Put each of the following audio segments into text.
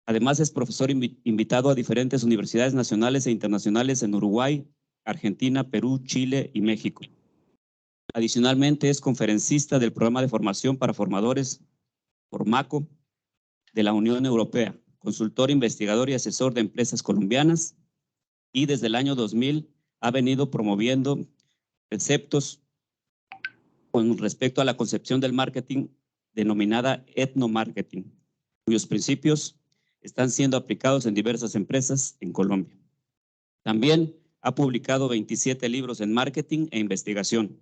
Además, es profesor invitado a diferentes universidades nacionales e internacionales en Uruguay, Argentina, Perú, Chile y México. Adicionalmente, es conferencista del programa de formación para formadores, Formaco, de la Unión Europea, consultor, investigador y asesor de empresas colombianas, y desde el año 2000 ha venido promoviendo preceptos con respecto a la concepción del marketing denominada etnomarketing, cuyos principios están siendo aplicados en diversas empresas en Colombia. También ha publicado 27 libros en marketing e investigación.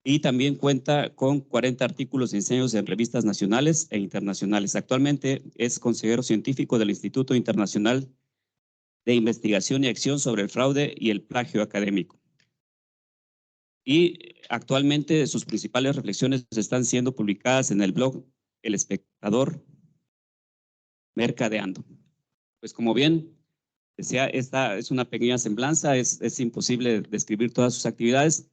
Y también cuenta con 40 artículos y ensayos en revistas nacionales e internacionales. Actualmente es consejero científico del Instituto Internacional de Investigación y Acción sobre el Fraude y el Plagio Académico. Y actualmente sus principales reflexiones están siendo publicadas en el blog El Espectador Mercadeando. Pues como bien decía, esta es una pequeña semblanza, es imposible describir todas sus actividades,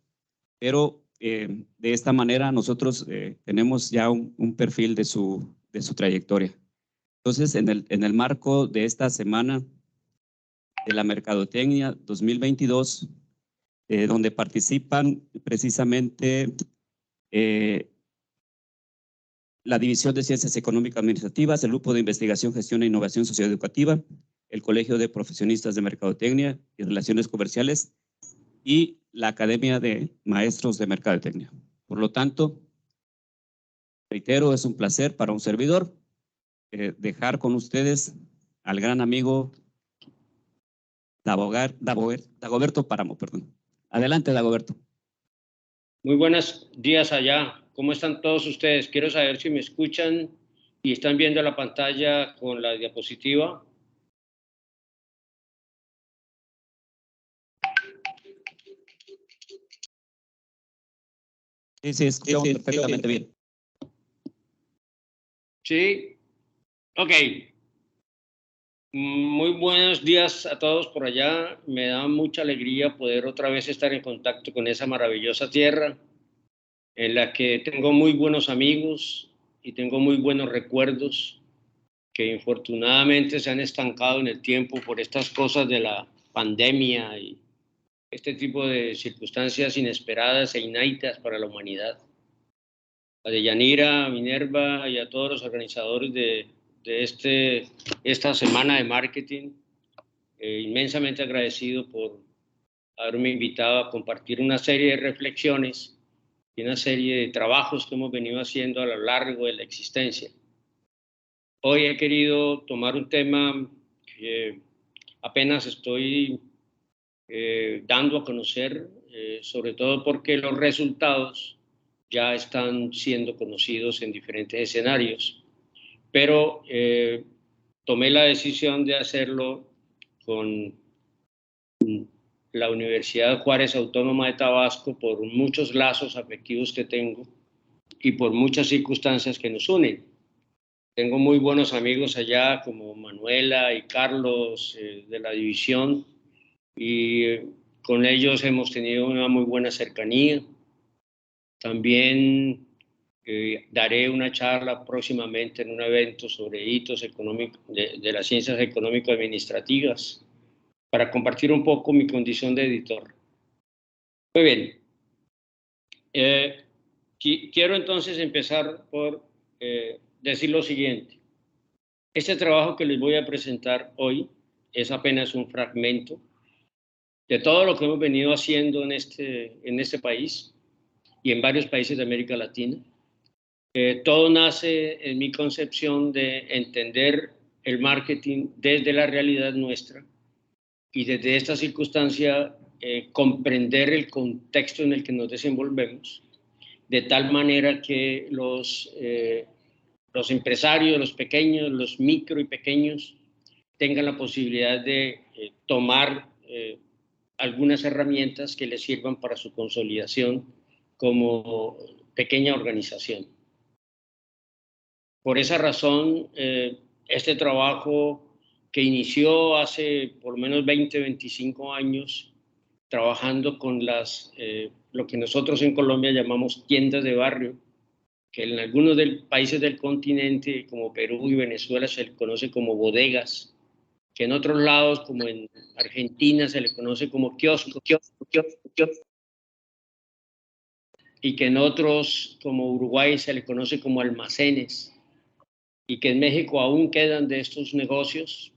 pero de esta manera nosotros tenemos ya un perfil de su trayectoria. Entonces, en el marco de esta semana de la Mercadotecnia 2022, donde participan precisamente la División de Ciencias Económicas Administrativas, el Grupo de Investigación, Gestión e Innovación Socioeducativa, el Colegio de Profesionistas de Mercadotecnia y Relaciones Comerciales y la Academia de Maestros de Mercadotecnia. Por lo tanto, reitero, es un placer para un servidor dejar con ustedes al gran amigo Dagoberto Páramo. Perdón. Adelante, Dagoberto. Muy buenos días allá. ¿Cómo están todos ustedes? Quiero saber si me escuchan y están viendo la pantalla con la diapositiva. Sí, escuchamos perfectamente bien. Sí, ok. Muy buenos días a todos por allá. Me da mucha alegría poder otra vez estar en contacto con esa maravillosa tierra en la que tengo muy buenos amigos y tengo muy buenos recuerdos que infortunadamente se han estancado en el tiempo por estas cosas de la pandemia y este tipo de circunstancias inesperadas e inéditas para la humanidad. A Deyanira, a Minerva y a todos los organizadores de esta semana de marketing, inmensamente agradecido por haberme invitado a compartir una serie de reflexiones y una serie de trabajos que hemos venido haciendo a lo largo de la existencia. Hoy he querido tomar un tema que apenas estoy dando a conocer, sobre todo porque los resultados ya están siendo conocidos en diferentes escenarios, pero tomé la decisión de hacerlo con la Universidad Juárez Autónoma de Tabasco por muchos lazos afectivos que tengo y por muchas circunstancias que nos unen. Tengo muy buenos amigos allá como Manuela y Carlos de la división y con ellos hemos tenido una muy buena cercanía. También daré una charla próximamente en un evento sobre hitos económicos de las ciencias económico-administrativas para compartir un poco mi condición de editor. Muy bien. Quiero entonces empezar por decir lo siguiente. Este trabajo que les voy a presentar hoy es apenas un fragmento de todo lo que hemos venido haciendo en este país y en varios países de América Latina. Todo nace en mi concepción de entender el marketing desde la realidad nuestra y desde esta circunstancia comprender el contexto en el que nos desenvolvemos, de tal manera que los empresarios, los pequeños, los micro y pequeños, tengan la posibilidad de tomar algunas herramientas que les sirvan para su consolidación como pequeña organización. Por esa razón, este trabajo que inició hace por lo menos 20, 25 años, trabajando con lo que nosotros en Colombia llamamos tiendas de barrio, que en algunos países del continente, como Perú y Venezuela, se le conoce como bodegas, que en otros lados, como en Argentina, se le conoce como kiosco, y que en otros, como Uruguay, se le conoce como almacenes, y que en México aún quedan de estos negocios.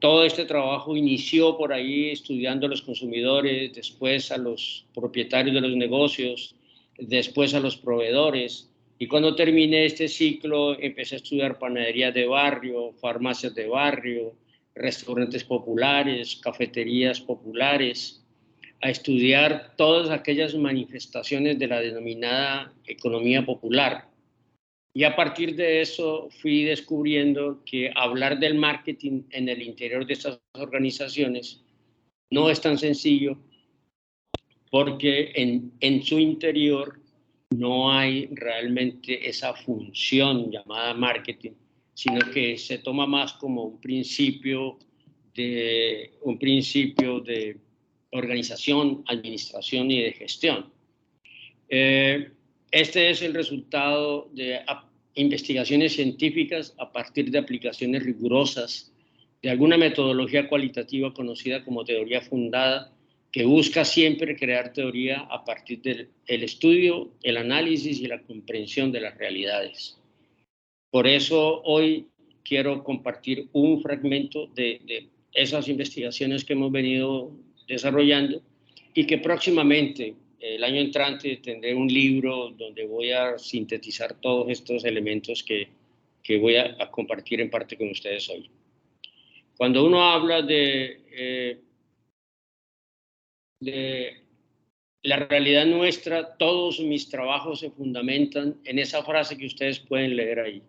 Todo este trabajo inició por ahí estudiando a los consumidores, después a los propietarios de los negocios, después a los proveedores. Y cuando terminé este ciclo, empecé a estudiar panaderías de barrio, farmacias de barrio, restaurantes populares, cafeterías populares, a estudiar todas aquellas manifestaciones de la denominada economía popular. Y a partir de eso fui descubriendo que hablar del marketing en el interior de estas organizaciones no es tan sencillo, porque en su interior no hay realmente esa función llamada marketing, sino que se toma más como un principio de organización, administración y de gestión. Este es el resultado de investigaciones científicas a partir de aplicaciones rigurosas de alguna metodología cualitativa conocida como teoría fundada, que busca siempre crear teoría a partir del estudio, el análisis y la comprensión de las realidades. Por eso hoy quiero compartir un fragmento de esas investigaciones que hemos venido desarrollando y que próximamente, el año entrante, tendré un libro donde voy a sintetizar todos estos elementos que voy a compartir en parte con ustedes hoy. Cuando uno habla de la realidad nuestra, todos mis trabajos se fundamentan en esa frase que ustedes pueden leer ahí.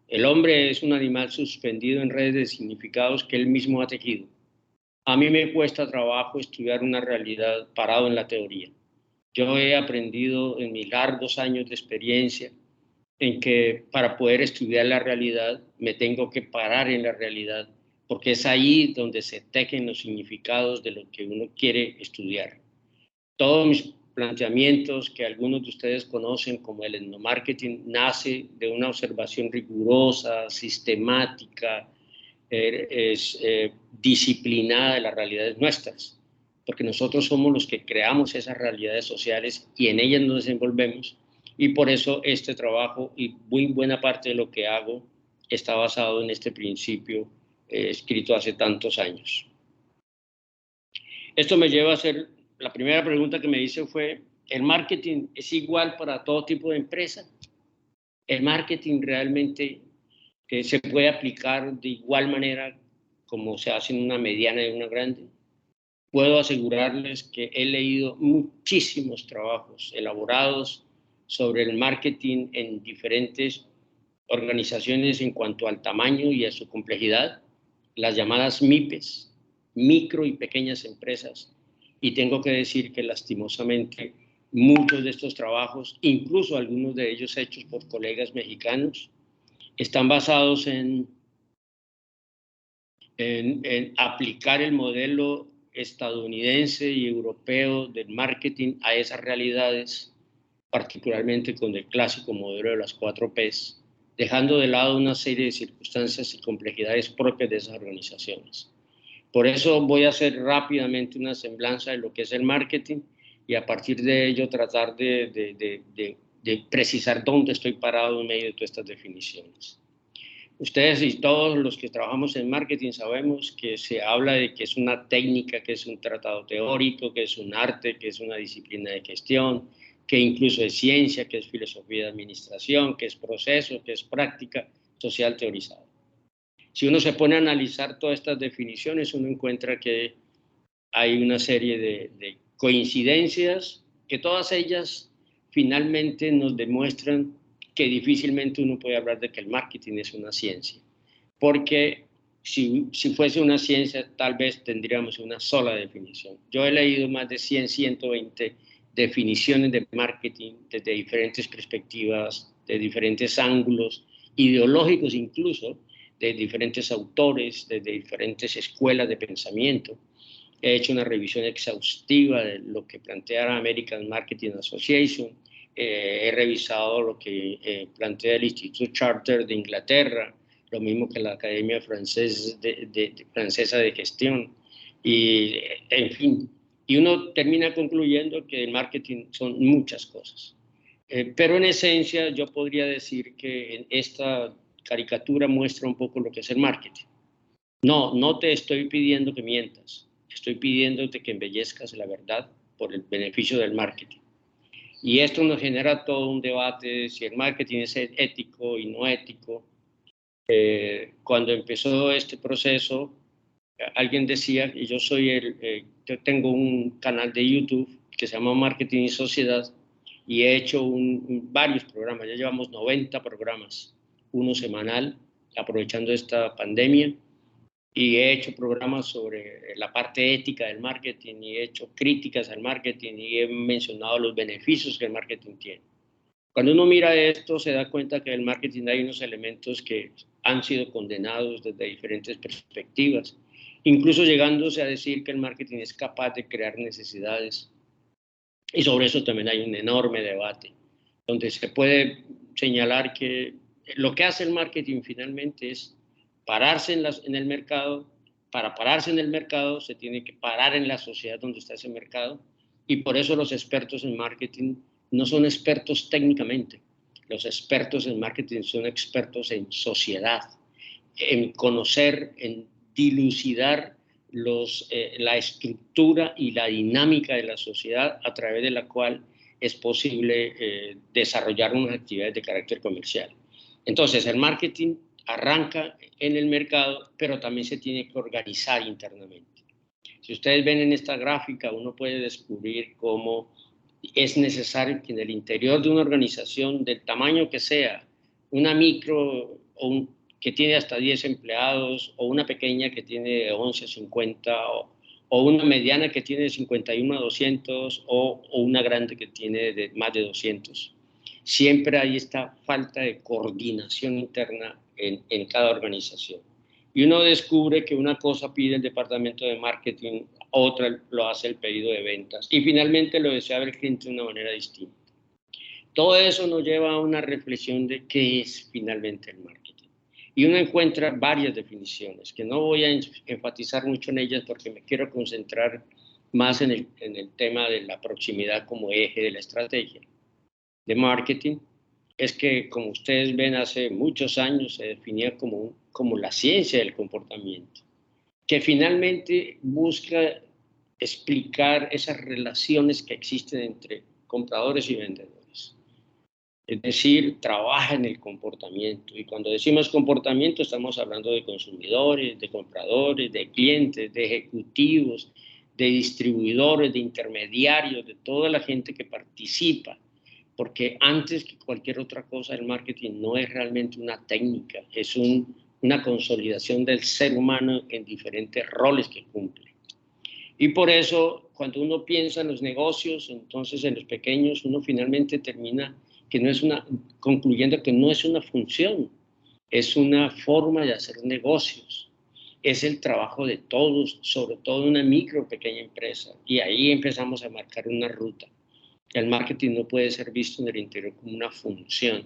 El hombre es un animal suspendido en redes de significados que él mismo ha tejido. A mí me cuesta trabajo estudiar una realidad parado en la teoría. Yo he aprendido en mis largos años de experiencia en que para poder estudiar la realidad me tengo que parar en la realidad, porque es ahí donde se tejen los significados de lo que uno quiere estudiar. Todos mis planteamientos, que algunos de ustedes conocen como el etnomarketing, nace de una observación rigurosa, sistemática, disciplinada de las realidades nuestras, porque nosotros somos los que creamos esas realidades sociales y en ellas nos desenvolvemos, y por eso este trabajo y muy buena parte de lo que hago está basado en este principio escrito hace tantos años. Esto me lleva a hacer, la primera pregunta que me hice fue, ¿el marketing es igual para todo tipo de empresa? ¿El marketing realmente se puede aplicar de igual manera como se hace en una mediana y una grande? Puedo asegurarles que he leído muchísimos trabajos elaborados sobre el marketing en diferentes organizaciones en cuanto al tamaño y a su complejidad, las llamadas MIPES, micro y pequeñas empresas, y tengo que decir que lastimosamente muchos de estos trabajos, incluso algunos de ellos hechos por colegas mexicanos, están basados en aplicar el modelo estadounidense y europeo del marketing a esas realidades, particularmente con el clásico modelo de las 4 Ps, dejando de lado una serie de circunstancias y complejidades propias de esas organizaciones. Por eso voy a hacer rápidamente una semblanza de lo que es el marketing y a partir de ello tratar de precisar dónde estoy parado en medio de todas estas definiciones. Ustedes y todos los que trabajamos en marketing sabemos que se habla de que es una técnica, que es un tratado teórico, que es un arte, que es una disciplina de gestión, que incluso es ciencia, que es filosofía de administración, que es proceso, que es práctica social teorizada. Si uno se pone a analizar todas estas definiciones, uno encuentra que hay una serie de coincidencias, que todas ellas finalmente nos demuestran que difícilmente uno puede hablar de que el marketing es una ciencia, porque si fuese una ciencia tal vez tendríamos una sola definición. Yo he leído más de 100, 120 definiciones de marketing desde diferentes perspectivas, de diferentes ángulos, ideológicos incluso, de diferentes autores, desde diferentes escuelas de pensamiento. He hecho una revisión exhaustiva de lo que plantea American Marketing Association he revisado lo que plantea el Instituto Charter de Inglaterra, lo mismo que la Academia Francesa de Gestión, y en fin, y uno termina concluyendo que el marketing son muchas cosas. Pero en esencia yo podría decir que en esta caricatura muestra un poco lo que es el marketing. No te estoy pidiendo que mientas, estoy pidiéndote que embellezcas la verdad por el beneficio del marketing. Y esto nos genera todo un debate de si el marketing es ético y no ético. Cuando empezó este proceso, alguien decía, y yo tengo un canal de YouTube que se llama Marketing y Sociedad, y he hecho varios programas, ya llevamos 90 programas, uno semanal, aprovechando esta pandemia, y he hecho programas sobre la parte ética del marketing, y he hecho críticas al marketing, y he mencionado los beneficios que el marketing tiene. Cuando uno mira esto, se da cuenta que en el marketing hay unos elementos que han sido condenados desde diferentes perspectivas, incluso llegándose a decir que el marketing es capaz de crear necesidades. Y sobre eso también hay un enorme debate, donde se puede señalar que lo que hace el marketing finalmente es pararse en el mercado. Para pararse en el mercado se tiene que parar en la sociedad donde está ese mercado, y por eso los expertos en marketing no son expertos técnicamente. Los expertos en marketing son expertos en sociedad, en conocer, en dilucidar la estructura y la dinámica de la sociedad a través de la cual es posible desarrollar unas actividades de carácter comercial. Entonces, el marketing arranca en el mercado, pero también se tiene que organizar internamente. Si ustedes ven en esta gráfica, uno puede descubrir cómo es necesario que en el interior de una organización, del tamaño que sea, una micro que tiene hasta 10 empleados, o una pequeña que tiene 11 a 50, o una mediana que tiene 51 a 200, o una grande que tiene más de 200. Siempre hay esta falta de coordinación interna en cada organización. Y uno descubre que una cosa pide el departamento de marketing, otra lo hace el pedido de ventas, y finalmente lo desea el cliente de una manera distinta. Todo eso nos lleva a una reflexión de qué es finalmente el marketing. Y uno encuentra varias definiciones, que no voy a enfatizar mucho en ellas porque me quiero concentrar más en el tema de la proximidad como eje de la estrategia de marketing. Es que, como ustedes ven, hace muchos años se definía como la ciencia del comportamiento, que finalmente busca explicar esas relaciones que existen entre compradores y vendedores. Es decir, trabaja en el comportamiento. Y cuando decimos comportamiento, estamos hablando de consumidores, de compradores, de clientes, de ejecutivos, de distribuidores, de intermediarios, de toda la gente que participa. Porque antes que cualquier otra cosa, el marketing no es realmente una técnica, es una consolidación del ser humano en diferentes roles que cumple. Y por eso, cuando uno piensa en los negocios, entonces en los pequeños, uno finalmente termina concluyendo que no es una función, es una forma de hacer negocios. Es el trabajo de todos, sobre todo una micro o pequeña empresa. Y ahí empezamos a marcar una ruta. El marketing no puede ser visto en el interior como una función,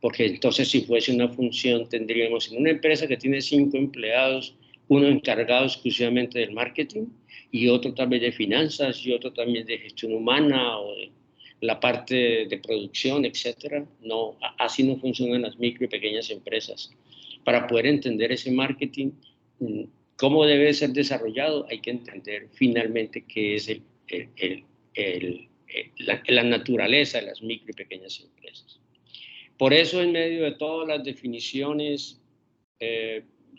porque entonces si fuese una función tendríamos en una empresa que tiene 5 empleados, uno encargado exclusivamente del marketing y otro también de finanzas y otro también de gestión humana o de la parte de producción, etcétera. No, así no funcionan las micro y pequeñas empresas. Para poder entender ese marketing, cómo debe ser desarrollado, hay que entender finalmente qué es la naturaleza de las micro y pequeñas empresas. Por eso, en medio de todas las definiciones,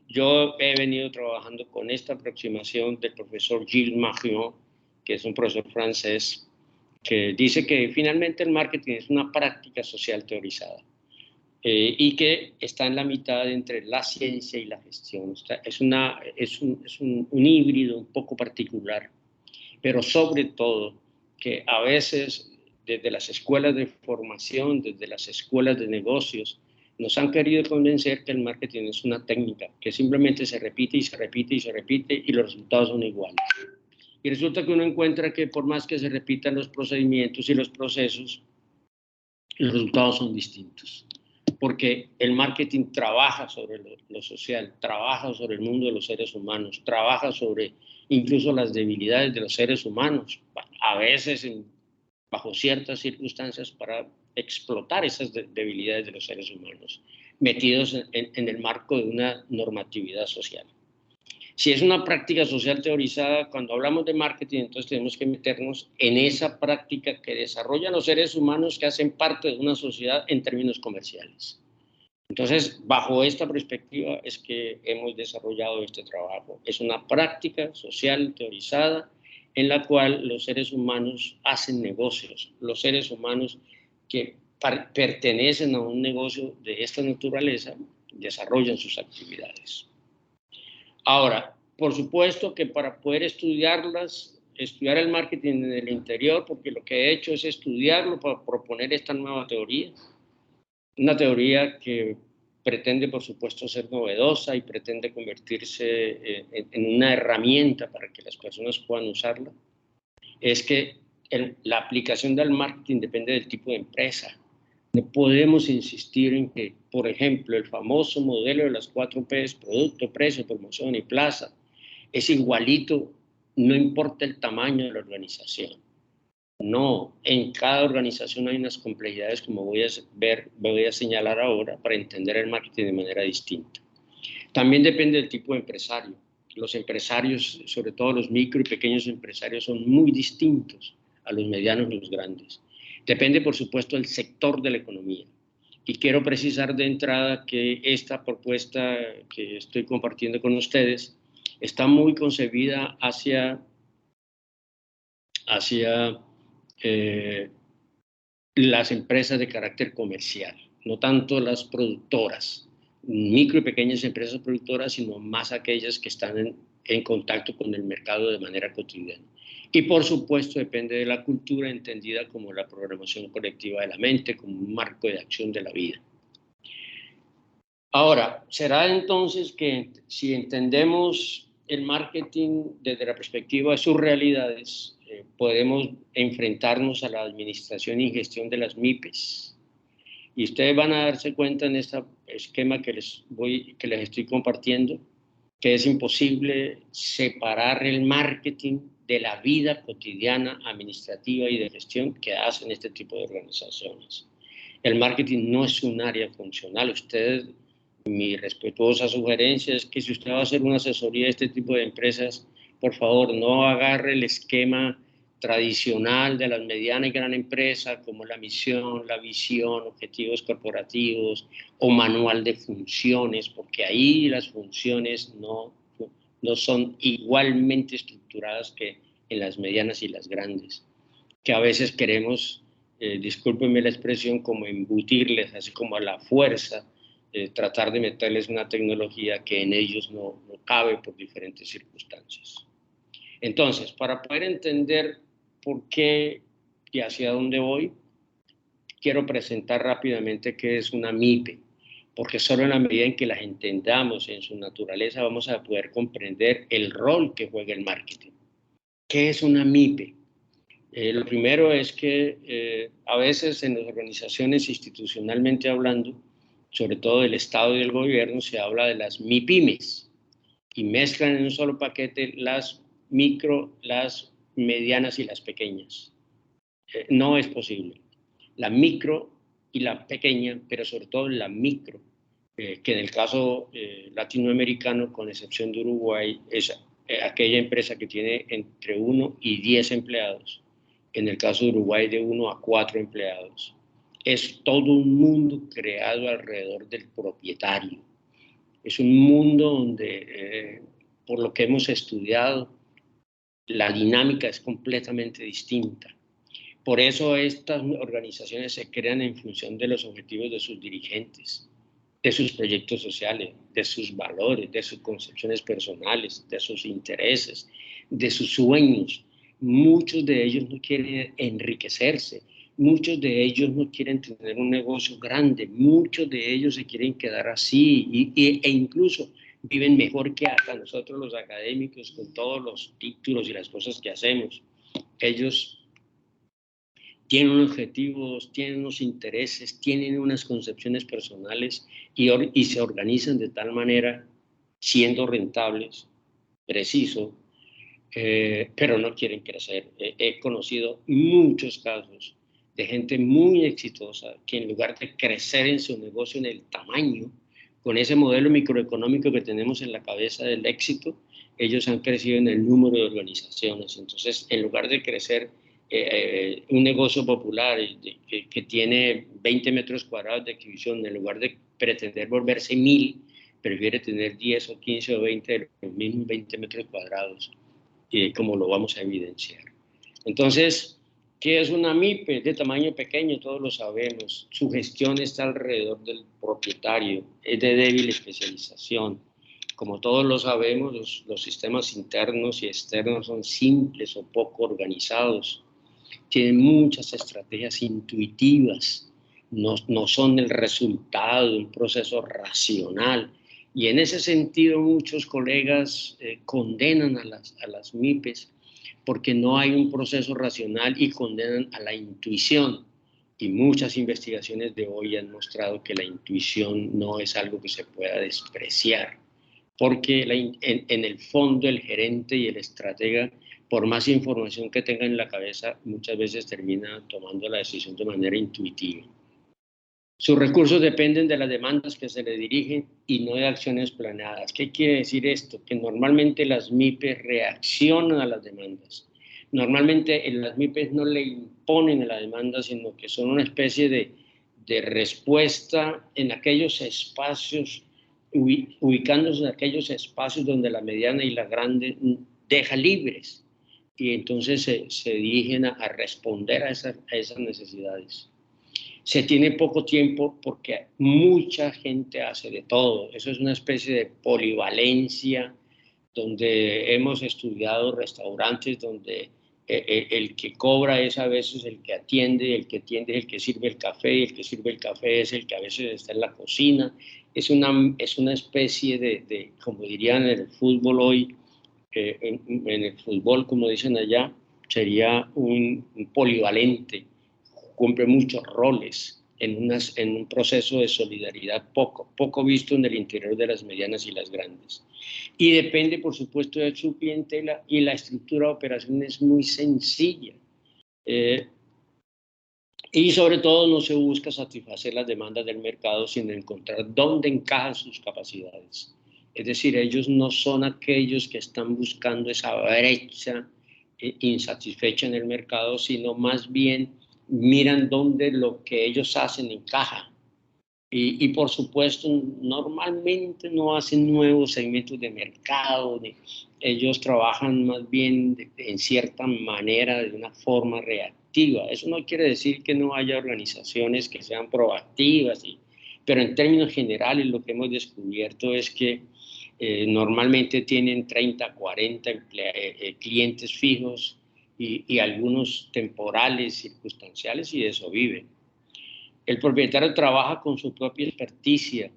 yo he venido trabajando con esta aproximación del profesor Gilles Marion, que es un profesor francés, que dice que finalmente el marketing es una práctica social teorizada y que está en la mitad entre la ciencia y la gestión. Es un híbrido un poco particular, pero sobre todo que a veces desde las escuelas de formación, desde las escuelas de negocios, nos han querido convencer que el marketing es una técnica, que simplemente se repite y se repite y se repite y los resultados son iguales. Y resulta que uno encuentra que por más que se repitan los procedimientos y los procesos, los resultados son distintos. Porque el marketing trabaja sobre lo social, trabaja sobre el mundo de los seres humanos, trabaja sobre incluso las debilidades de los seres humanos, a veces bajo ciertas circunstancias para explotar esas debilidades de los seres humanos, metidos en el marco de una normatividad social. Si es una práctica social teorizada, cuando hablamos de marketing, entonces tenemos que meternos en esa práctica que desarrollan los seres humanos que hacen parte de una sociedad en términos comerciales. Entonces, bajo esta perspectiva es que hemos desarrollado este trabajo. Es una práctica social teorizada en la cual los seres humanos hacen negocios. Los seres humanos que pertenecen a un negocio de esta naturaleza desarrollan sus actividades. Ahora, por supuesto que para poder estudiar el marketing en el interior, porque lo que he hecho es estudiarlo para proponer esta nueva teoría, una teoría que pretende, por supuesto, ser novedosa y pretende convertirse en una herramienta para que las personas puedan usarla, es que la aplicación del marketing depende del tipo de empresa. No podemos insistir en que, por ejemplo, el famoso modelo de las 4 P's, producto, precio, promoción y plaza, es igualito, no importa el tamaño de la organización. No, en cada organización hay unas complejidades, como voy a señalar ahora, para entender el marketing de manera distinta. También depende del tipo de empresario. Los empresarios, sobre todo los micro y pequeños empresarios, son muy distintos a los medianos y los grandes. Depende, por supuesto, del sector de la economía. Y quiero precisar de entrada que esta propuesta que estoy compartiendo con ustedes está muy concebida hacia las empresas de carácter comercial, no tanto las productoras, micro y pequeñas empresas productoras, sino más aquellas que están en contacto con el mercado de manera cotidiana. Y por supuesto depende de la cultura entendida como la programación colectiva de la mente, como un marco de acción de la vida. Ahora, será entonces que si entendemos el marketing desde la perspectiva de sus realidades, podemos enfrentarnos a la administración y gestión de las MIPES. Y ustedes van a darse cuenta en este esquema que les estoy compartiendo, que es imposible separar el marketing de la vida cotidiana, administrativa y de gestión que hacen este tipo de organizaciones. El marketing no es un área funcional. Mi respetuosa sugerencia es que si usted va a hacer una asesoría de este tipo de empresas, por favor, no agarre el esquema tradicional de las medianas y gran empresas como la misión, la visión, objetivos corporativos o manual de funciones, porque ahí las funciones no son igualmente estructuradas que en las medianas y las grandes, que a veces queremos, discúlpenme la expresión, como embutirles, así como a la fuerza, tratar de meterles una tecnología que en ellos no cabe por diferentes circunstancias. Entonces, para poder entender por qué y hacia dónde voy, quiero presentar rápidamente qué es una MIPE, porque solo en la medida en que las entendamos en su naturaleza vamos a poder comprender el rol que juega el marketing. ¿Qué es una MIPE? Lo primero es que a veces en las organizaciones institucionalmente hablando, sobre todo del Estado y del gobierno, se habla de las MIPYMES y mezclan en un solo paquete las micro, las medianas y las pequeñas. No es posible. La micro y la pequeña, pero sobre todo la micro, que en el caso latinoamericano, con excepción de Uruguay, es aquella empresa que tiene entre 1 y 10 empleados. En el caso de Uruguay, de 1 a 4 empleados. Es todo un mundo creado alrededor del propietario. Es un mundo donde, por lo que hemos estudiado, la dinámica es completamente distinta. Por eso estas organizaciones se crean en función de los objetivos de sus dirigentes, de sus proyectos sociales, de sus valores, de sus concepciones personales, de sus intereses, de sus sueños. Muchos de ellos no quieren enriquecerse, muchos de ellos no quieren tener un negocio grande, muchos de ellos se quieren quedar así e incluso viven mejor que hasta nosotros los académicos con todos los títulos y las cosas que hacemos. Ellos tienen unos objetivos, tienen unos intereses, tienen unas concepciones personales y se organizan de tal manera, siendo rentables, preciso, pero no quieren crecer. He conocido muchos casos de gente muy exitosa que en lugar de crecer en su negocio en el tamaño, con ese modelo microeconómico que tenemos en la cabeza del éxito, ellos han crecido en el número de organizaciones. Entonces, en lugar de crecer un negocio popular que tiene 20 metros cuadrados de exhibición, en lugar de pretender volverse 1000, prefiere tener 10 o 15 o 20 de los mismos 20 metros cuadrados, como lo vamos a evidenciar. Entonces, ¿qué es una MIPE? De tamaño pequeño, todos lo sabemos. Su gestión está alrededor del propietario, es de débil especialización. Como todos lo sabemos, los sistemas internos y externos son simples o poco organizados. Tienen muchas estrategias intuitivas, no son el resultado de un proceso racional. Y en ese sentido muchos colegas condenan a las MIPES porque no hay un proceso racional y condenan a la intuición. Y muchas investigaciones de hoy han mostrado que la intuición no es algo que se pueda despreciar, porque en el fondo el gerente y el estratega, por más información que tenga en la cabeza, muchas veces termina tomando la decisión de manera intuitiva. Sus recursos dependen de las demandas que se le dirigen y no de acciones planeadas. ¿Qué quiere decir esto? Que normalmente las MIPES reaccionan a las demandas. Normalmente las MIPES no le imponen a la demanda, sino que son una especie de respuesta en aquellos espacios, ubicándose en aquellos espacios donde la mediana y la grande deja libres. Y entonces se dirigen a responder a esas necesidades. Se tiene poco tiempo porque mucha gente hace de todo. Eso es una especie de polivalencia donde hemos estudiado restaurantes donde el que cobra es a veces el que atiende, el que atiende es el que sirve el café, y el que sirve el café es el que a veces está en la cocina. Es una especie de, como dirían en el fútbol hoy, en el fútbol, como dicen allá, sería un polivalente, cumple muchos roles en un proceso de solidaridad poco visto en el interior de las medianas y las grandes. Y depende, por supuesto, de su clientela, y la estructura de operación es muy sencilla. Y sobre todo no se busca satisfacer las demandas del mercado, sino encontrar dónde encajan sus capacidades. Es decir, ellos no son aquellos que están buscando esa brecha insatisfecha en el mercado, sino más bien miran dónde lo que ellos hacen encaja. Y por supuesto, normalmente no hacen nuevos segmentos de mercado, ellos trabajan más bien en cierta manera, de una forma reactiva. Eso no quiere decir que no haya organizaciones que sean proactivas, pero en términos generales lo que hemos descubierto es que normalmente tienen 30, 40 clientes fijos y algunos temporales, circunstanciales, y de eso viven. El propietario trabaja con su propia experticia.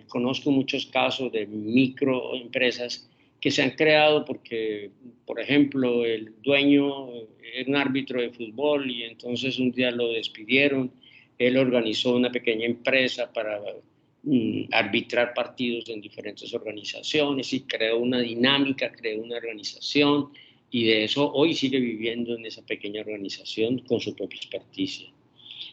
Conozco muchos casos de microempresas que se han creado porque, por ejemplo, el dueño era un árbitro de fútbol y entonces un día lo despidieron. Él organizó una pequeña empresa para arbitrar partidos en diferentes organizaciones y creó una dinámica, creó una organización, y de eso hoy sigue viviendo en esa pequeña organización con su propia experticia.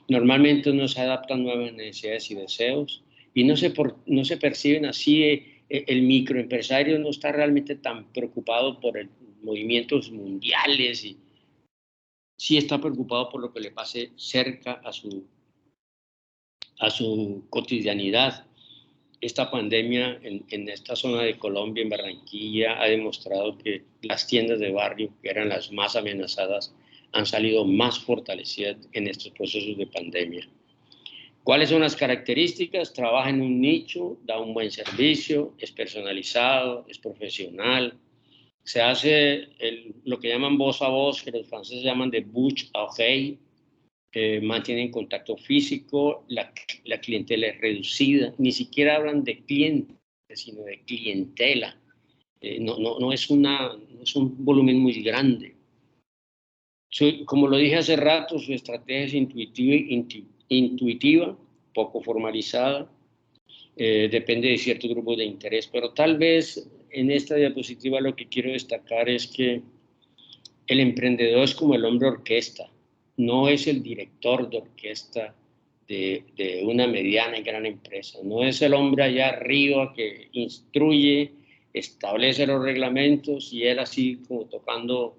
Normalmente no se adaptan a nuevas necesidades y deseos y no se perciben así. El microempresario no está realmente tan preocupado por movimientos mundiales, y sí está preocupado por lo que le pase cerca a su cotidianidad. Esta pandemia en esta zona de Colombia, en Barranquilla, ha demostrado que las tiendas de barrio, que eran las más amenazadas, han salido más fortalecidas en estos procesos de pandemia. ¿Cuáles son las características? Trabaja en un nicho, da un buen servicio, es personalizado, es profesional. Se hace lo que llaman voz a voz, que los franceses llaman de bouche à oreille. Mantienen contacto físico, la clientela es reducida, ni siquiera hablan de clientes, sino de clientela. No es un volumen muy grande. Como lo dije hace rato, su estrategia es intuitiva, poco formalizada, depende de ciertos grupos de interés, pero tal vez en esta diapositiva lo que quiero destacar es que el emprendedor es como el hombre orquesta, no es el director de orquesta de una mediana y gran empresa, no es el hombre allá arriba que instruye, establece los reglamentos y él así como tocando,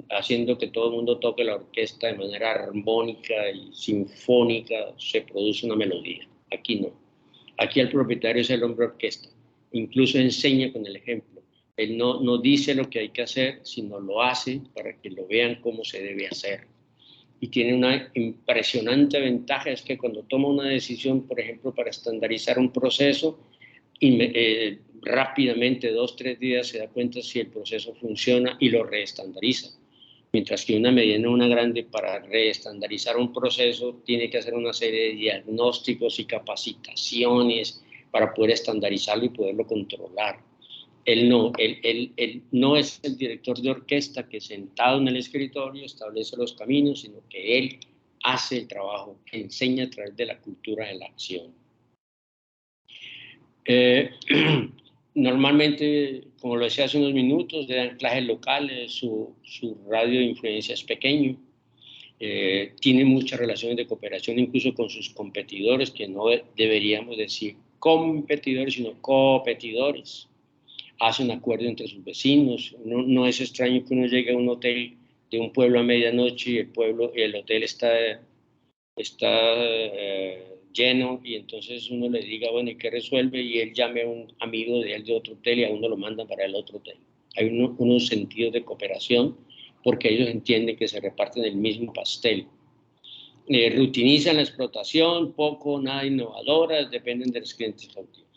haciendo que todo el mundo toque la orquesta de manera armónica y sinfónica, se produce una melodía. Aquí no. Aquí el propietario es el hombre orquesta. Incluso enseña con el ejemplo. Él no dice lo que hay que hacer, sino lo hace para que lo vean cómo se debe hacer. Y tiene una impresionante ventaja, es que cuando toma una decisión, por ejemplo, para estandarizar un proceso, rápidamente, 2 o 3 días, se da cuenta si el proceso funciona y lo reestandariza. Mientras que una mediana o una grande, para reestandarizar un proceso, tiene que hacer una serie de diagnósticos y capacitaciones para poder estandarizarlo y poderlo controlar. Él no es el director de orquesta que sentado en el escritorio establece los caminos, sino que él hace el trabajo, enseña a través de la cultura de la acción. Normalmente, como lo decía hace unos minutos, de anclajes locales, su radio de influencia es pequeño, tiene muchas relaciones de cooperación incluso con sus competidores, que no deberíamos decir competidores, sino coopetidores. Hace un acuerdo entre sus vecinos. No es extraño que uno llegue a un hotel de un pueblo a medianoche y el hotel está lleno, y entonces uno le diga, bueno, ¿y qué resuelve? Y él llame a un amigo de él de otro hotel y a uno lo mandan para el otro hotel. Hay unos sentidos de cooperación porque ellos entienden que se reparten el mismo pastel. Rutinizan la explotación, poco, nada innovadoras, dependen de los clientes cautivos.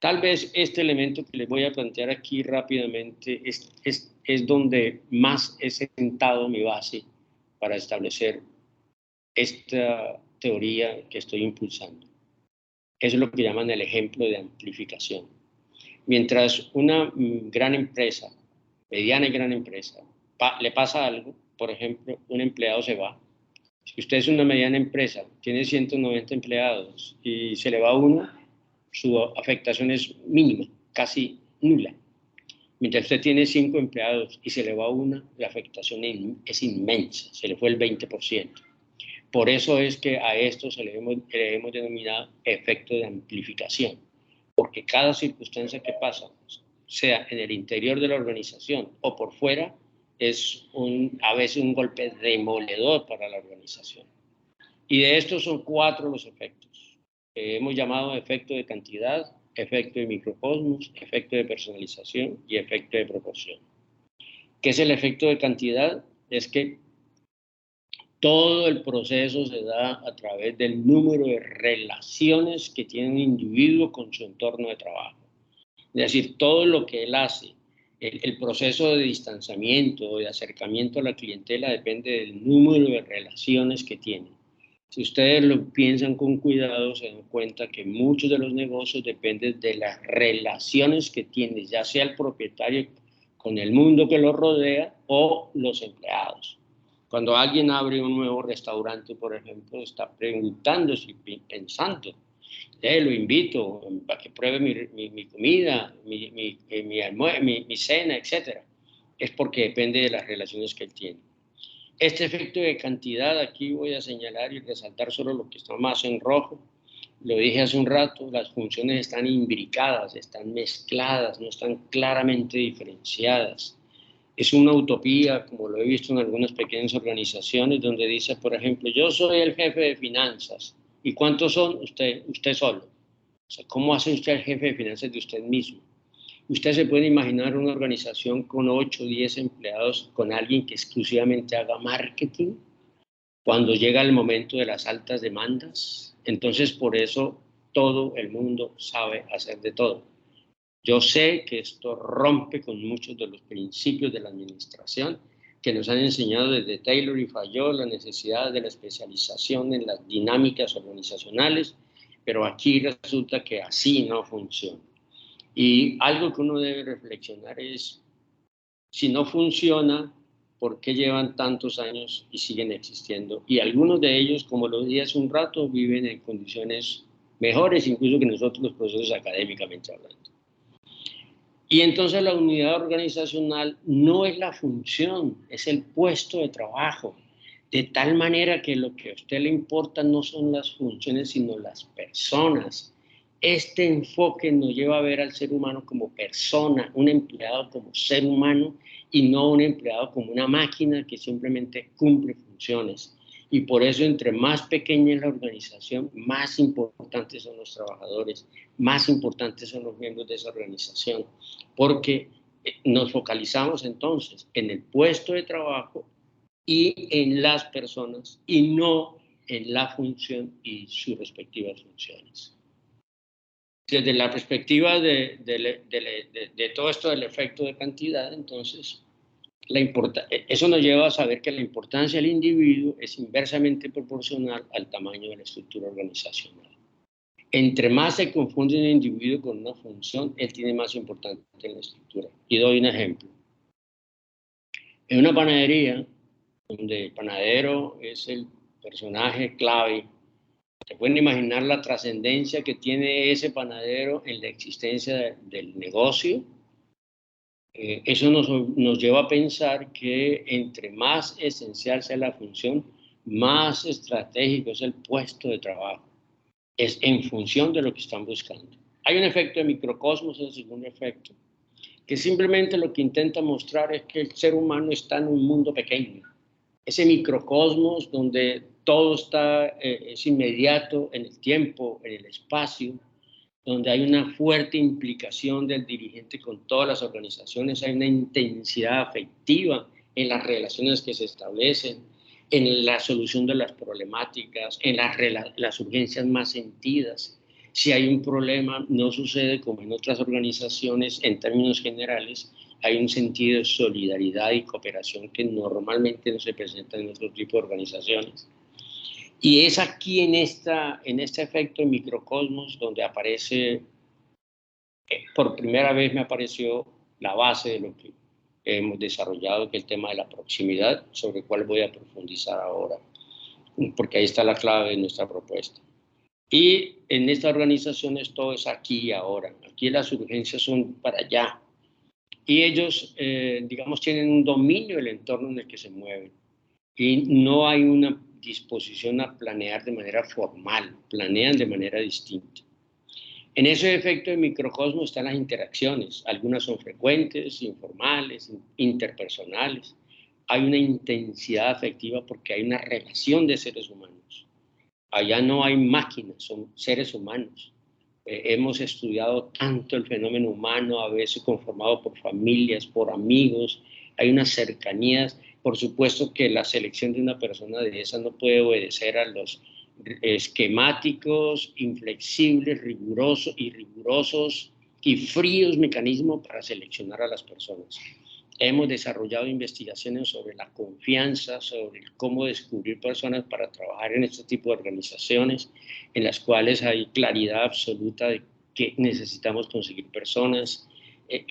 Tal vez este elemento que les voy a plantear aquí rápidamente es donde más he sentado mi base para establecer esta teoría que estoy impulsando. Eso es lo que llaman el ejemplo de amplificación. Mientras una gran empresa, mediana y gran empresa, le pasa algo, por ejemplo, un empleado se va. Si usted es una mediana empresa, tiene 190 empleados y se le va uno, su afectación es mínima, casi nula. Mientras usted tiene 5 empleados y se le va una, la afectación es inmensa, se le fue el 20%. Por eso es que a esto le hemos denominado efecto de amplificación, porque cada circunstancia que pasa, sea en el interior de la organización o por fuera, es a veces un golpe demoledor para la organización. Y de estos son 4 los efectos. Hemos llamado efecto de cantidad, efecto de microcosmos, efecto de personalización y efecto de proporción. ¿Qué es el efecto de cantidad? Es que todo el proceso se da a través del número de relaciones que tiene un individuo con su entorno de trabajo. Es decir, todo lo que él hace, el proceso de distanciamiento o de acercamiento a la clientela depende del número de relaciones que tiene. Si ustedes lo piensan con cuidado, se dan cuenta que muchos de los negocios dependen de las relaciones que tiene, ya sea el propietario con el mundo que lo rodea o los empleados. Cuando alguien abre un nuevo restaurante, por ejemplo, está preguntándose y pensando, lo invito a que pruebe mi comida, mi cena, etc. Es porque depende de las relaciones que él tiene. Este efecto de cantidad, aquí voy a señalar y resaltar solo lo que está más en rojo. Lo dije hace un rato, las funciones están imbricadas, están mezcladas, no están claramente diferenciadas. Es una utopía, como lo he visto en algunas pequeñas organizaciones, donde dice, por ejemplo, yo soy el jefe de finanzas. ¿Y cuántos son? Usted solo. O sea, ¿cómo hace usted el jefe de finanzas de usted mismo? Usted se puede imaginar una organización con 8 o 10 empleados, con alguien que exclusivamente haga marketing, cuando llega el momento de las altas demandas. Entonces, por eso todo el mundo sabe hacer de todo. Yo sé que esto rompe con muchos de los principios de la administración que nos han enseñado desde Taylor y Fayol, la necesidad de la especialización en las dinámicas organizacionales, pero aquí resulta que así no funciona. Y algo que uno debe reflexionar es, si no funciona, por qué llevan tantos años y siguen existiendo. Y algunos de ellos, como lo dije hace un rato, viven en condiciones mejores incluso que nosotros los profesores académicamente hablando. Y entonces la unidad organizacional no es la función, es el puesto de trabajo, de tal manera que lo que a usted le importa no son las funciones, sino las personas. Este enfoque nos lleva a ver al ser humano como persona, un empleado como ser humano y no un empleado como una máquina que simplemente cumple funciones. Y por eso, entre más pequeña es la organización, más importantes son los trabajadores, más importantes son los miembros de esa organización, porque nos focalizamos entonces en el puesto de trabajo y en las personas y no en la función y sus respectivas funciones. Desde la perspectiva de todo esto del efecto de cantidad, entonces, eso nos lleva a saber que la importancia del individuo es inversamente proporcional al tamaño de la estructura organizacional. Entre más se confunde un individuo con una función, él tiene más importancia en la estructura. Y doy un ejemplo. En una panadería, donde el panadero es el personaje clave, ¿se pueden imaginar la trascendencia que tiene ese panadero en la existencia del negocio? Eso nos lleva a pensar que entre más esencial sea la función, más estratégico es el puesto de trabajo. Es en función de lo que están buscando. Hay un efecto de microcosmos, el segundo efecto, que simplemente lo que intenta mostrar es que el ser humano está en un mundo pequeño. Ese microcosmos donde todo es inmediato en el tiempo, en el espacio, donde hay una fuerte implicación del dirigente con todas las organizaciones, hay una intensidad afectiva en las relaciones que se establecen, en la solución de las problemáticas, en las urgencias más sentidas. Si hay un problema, no sucede como en otras organizaciones en términos generales, hay un sentido de solidaridad y cooperación que normalmente no se presenta en otro tipo de organizaciones. Y es aquí en este efecto de microcosmos donde aparece, por primera vez me apareció la base de lo que hemos desarrollado, que es el tema de la proximidad, sobre el cual voy a profundizar ahora, porque ahí está la clave de nuestra propuesta. Y en estas organizaciones todo es aquí y ahora. Aquí las urgencias son para allá. Y ellos, digamos, tienen un dominio del entorno en el que se mueven. Y no hay una disposición a planear de manera formal, planean de manera distinta. En ese efecto de microcosmos están las interacciones, algunas son frecuentes, informales, interpersonales. Hay una intensidad afectiva porque hay una relación de seres humanos. Allá no hay máquinas, son seres humanos. Hemos estudiado tanto el fenómeno humano, a veces conformado por familias, por amigos, hay unas cercanías. Por supuesto que la selección de una persona de esa no puede obedecer a los esquemáticos, inflexibles, rigurosos y fríos mecanismos para seleccionar a las personas. Hemos desarrollado investigaciones sobre la confianza, sobre cómo descubrir personas para trabajar en este tipo de organizaciones, en las cuales hay claridad absoluta de que necesitamos conseguir personas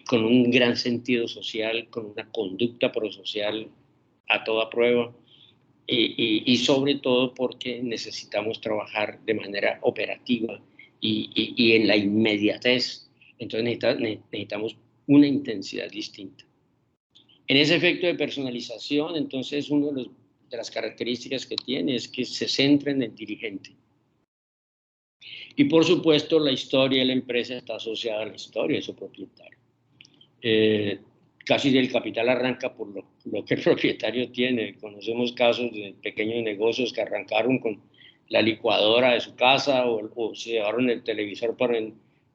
con un gran sentido social, con una conducta prosocial a toda prueba, y sobre todo porque necesitamos trabajar de manera operativa y en la inmediatez. Entonces necesitamos una intensidad distinta. En ese efecto de personalización, entonces, una de las características que tiene es que se centra en el dirigente. Y por supuesto, la historia de la empresa está asociada a la historia de su propietario. Casi el capital arranca por lo que el propietario tiene. Conocemos casos de pequeños negocios que arrancaron con la licuadora de su casa o se llevaron el televisor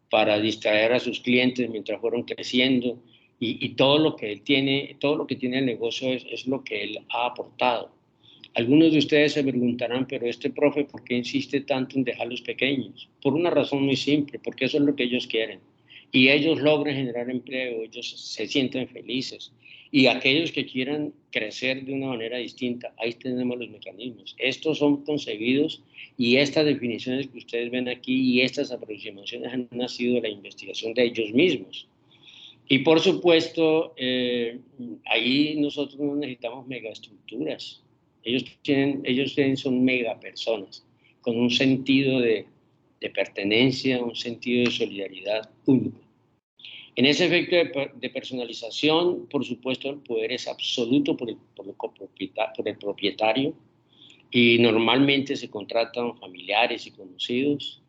para distraer a sus clientes mientras fueron creciendo. Y todo lo que tiene el negocio es lo que él ha aportado. Algunos de ustedes se preguntarán, pero profe, ¿por qué insiste tanto en dejarlos pequeños? Por una razón muy simple, porque eso es lo que ellos quieren. Y ellos logran generar empleo, ellos se sienten felices. Y aquellos que quieran crecer de una manera distinta, ahí tenemos los mecanismos. Estos son concebidos y estas definiciones que ustedes ven aquí y estas aproximaciones han nacido de la investigación de ellos mismos. Y por supuesto, ahí nosotros no necesitamos megaestructuras. Son megapersonas, con un sentido de pertenencia, un sentido de solidaridad único. En ese efecto de personalización, por supuesto, el poder es absoluto por el propietario, y normalmente se contratan familiares y conocidos.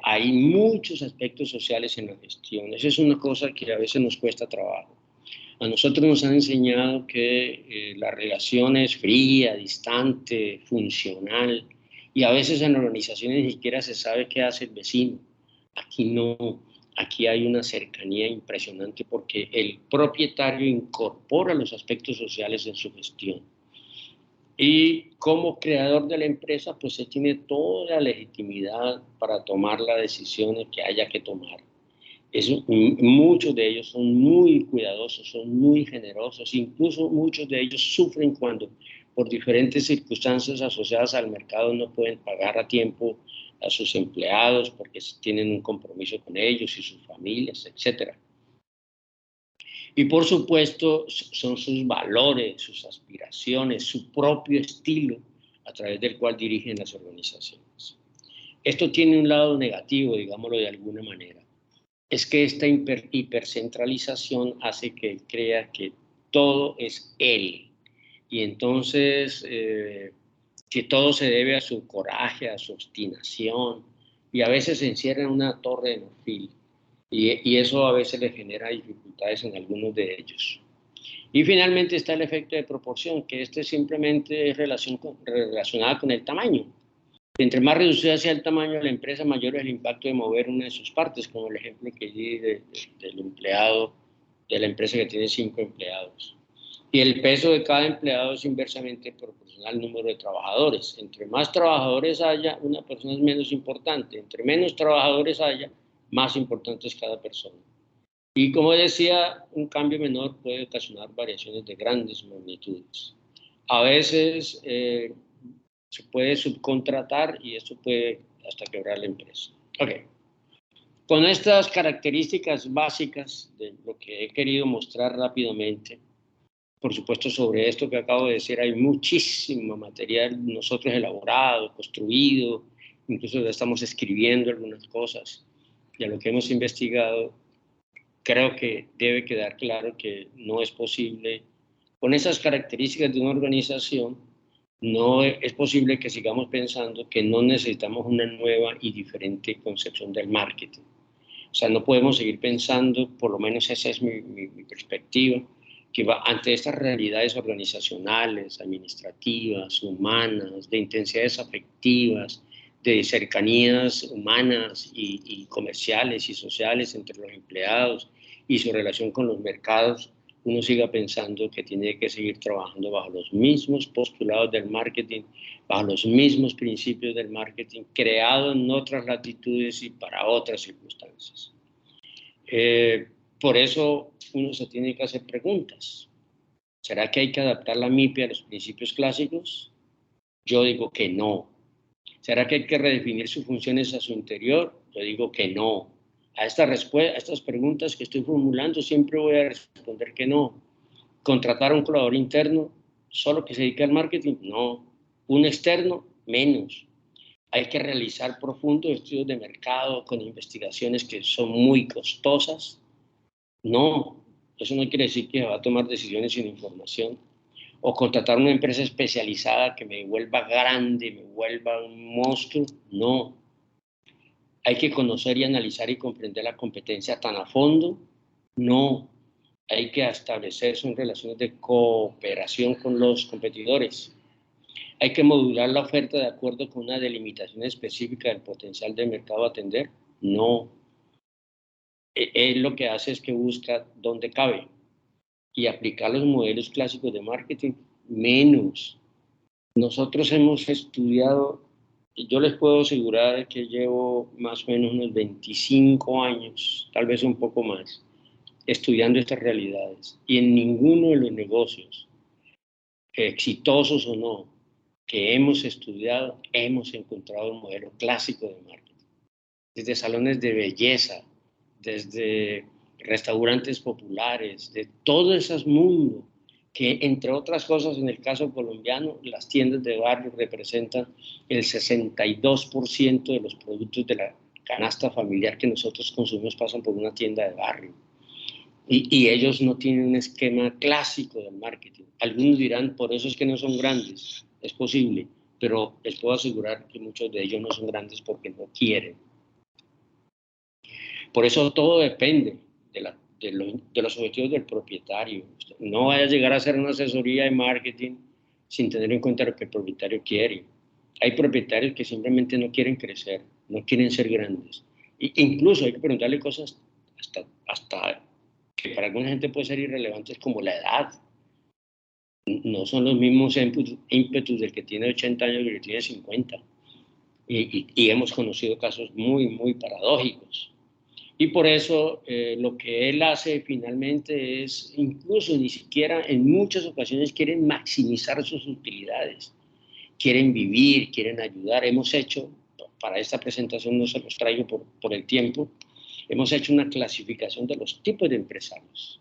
Hay muchos aspectos sociales en la gestión. Esa es una cosa que a veces nos cuesta trabajo. A nosotros nos han enseñado que la relación es fría, distante, funcional, y a veces en organizaciones ni siquiera se sabe qué hace el vecino. Aquí no, aquí hay una cercanía impresionante porque el propietario incorpora los aspectos sociales en su gestión. Y como creador de la empresa, pues él tiene toda la legitimidad para tomar las decisiones que haya que tomar. Muchos de ellos son muy cuidadosos, son muy generosos, incluso muchos de ellos sufren cuando por diferentes circunstancias asociadas al mercado no pueden pagar a tiempo a sus empleados porque tienen un compromiso con ellos y sus familias, etc. Y por supuesto son sus valores, sus aspiraciones, su propio estilo a través del cual dirigen las organizaciones. Esto tiene un lado negativo, digámoslo de alguna manera. Es que esta hipercentralización hace que él crea que todo es él. Y entonces que todo se debe a su coraje, a su obstinación, y a veces se encierra en una torre de marfil. Y eso a veces le genera dificultades en algunos de ellos. Y finalmente está el efecto de proporción, que simplemente es relacionada con el tamaño. Entre más reducida sea el tamaño de la empresa, mayor es el impacto de mover una de sus partes, como el ejemplo que di del empleado de la empresa que tiene 5 empleados. Y el peso de cada empleado es inversamente proporcional al número de trabajadores. Entre más trabajadores haya, una persona es menos importante. Entre menos trabajadores haya, más importante es cada persona. Y como decía, un cambio menor puede ocasionar variaciones de grandes magnitudes. A veces se puede subcontratar y esto puede hasta quebrar la empresa. Ok. Con estas características básicas de lo que he querido mostrar rápidamente, por supuesto sobre esto que acabo de decir hay muchísimo material nosotros elaborado, construido, incluso ya estamos escribiendo algunas cosas de lo que hemos investigado. Creo que debe quedar claro que no es posible, con esas características de una organización, no es posible que sigamos pensando que no necesitamos una nueva y diferente concepción del marketing. O sea, no podemos seguir pensando, por lo menos esa es mi perspectiva, que ante estas realidades organizacionales, administrativas, humanas, de intensidades afectivas, de cercanías humanas y comerciales y sociales entre los empleados y su relación con los mercados, uno siga pensando que tiene que seguir trabajando bajo los mismos postulados del marketing, bajo los mismos principios del marketing, creado en otras latitudes y para otras circunstancias. Por eso uno se tiene que hacer preguntas. ¿Será que hay que adaptar la MIPI a los principios clásicos? Yo digo que no. ¿Será que hay que redefinir sus funciones a su interior? Yo digo que no. A estas preguntas que estoy formulando siempre voy a responder que no. ¿Contratar a un colaborador interno solo que se dedique al marketing? No. ¿Un externo? Menos. Hay que realizar profundos estudios de mercado con investigaciones que son muy costosas. No, eso no quiere decir que se va a tomar decisiones sin información. O contratar una empresa especializada que me vuelva grande, me vuelva un monstruo. No. Hay que conocer y analizar y comprender la competencia tan a fondo. No. Hay que establecer son relaciones de cooperación con los competidores. Hay que modular la oferta de acuerdo con una delimitación específica del potencial del mercado a atender. No. Él lo que hace es que busca dónde cabe y aplicar los modelos clásicos de marketing menos. Nosotros hemos estudiado, yo les puedo asegurar que llevo más o menos unos 25 años, tal vez un poco más, estudiando estas realidades. Y en ninguno de los negocios, exitosos o no, que hemos estudiado, hemos encontrado un modelo clásico de marketing. Desde salones de belleza, desde restaurantes populares, de todo ese mundo que, entre otras cosas, en el caso colombiano, las tiendas de barrio representan el 62% de los productos de la canasta familiar que nosotros consumimos pasan por una tienda de barrio. Y ellos no tienen un esquema clásico del marketing. Algunos dirán, por eso es que no son grandes. Es posible, pero les puedo asegurar que muchos de ellos no son grandes porque no quieren. Por eso todo depende de los objetivos del propietario. No vaya a llegar a hacer una asesoría de marketing sin tener en cuenta lo que el propietario quiere. Hay propietarios que simplemente no quieren crecer, no quieren ser grandes. Incluso hay que preguntarle cosas hasta que para alguna gente puede ser irrelevantes, como la edad. No son los mismos ímpetus del que tiene 80 años que el que tiene 50. Y hemos conocido casos muy, muy paradójicos. Y por eso lo que él hace finalmente es, incluso ni siquiera en muchas ocasiones quieren maximizar sus utilidades. Quieren vivir, quieren ayudar. Hemos hecho, para esta presentación no se los traigo por el tiempo, hemos hecho una clasificación de los tipos de empresarios.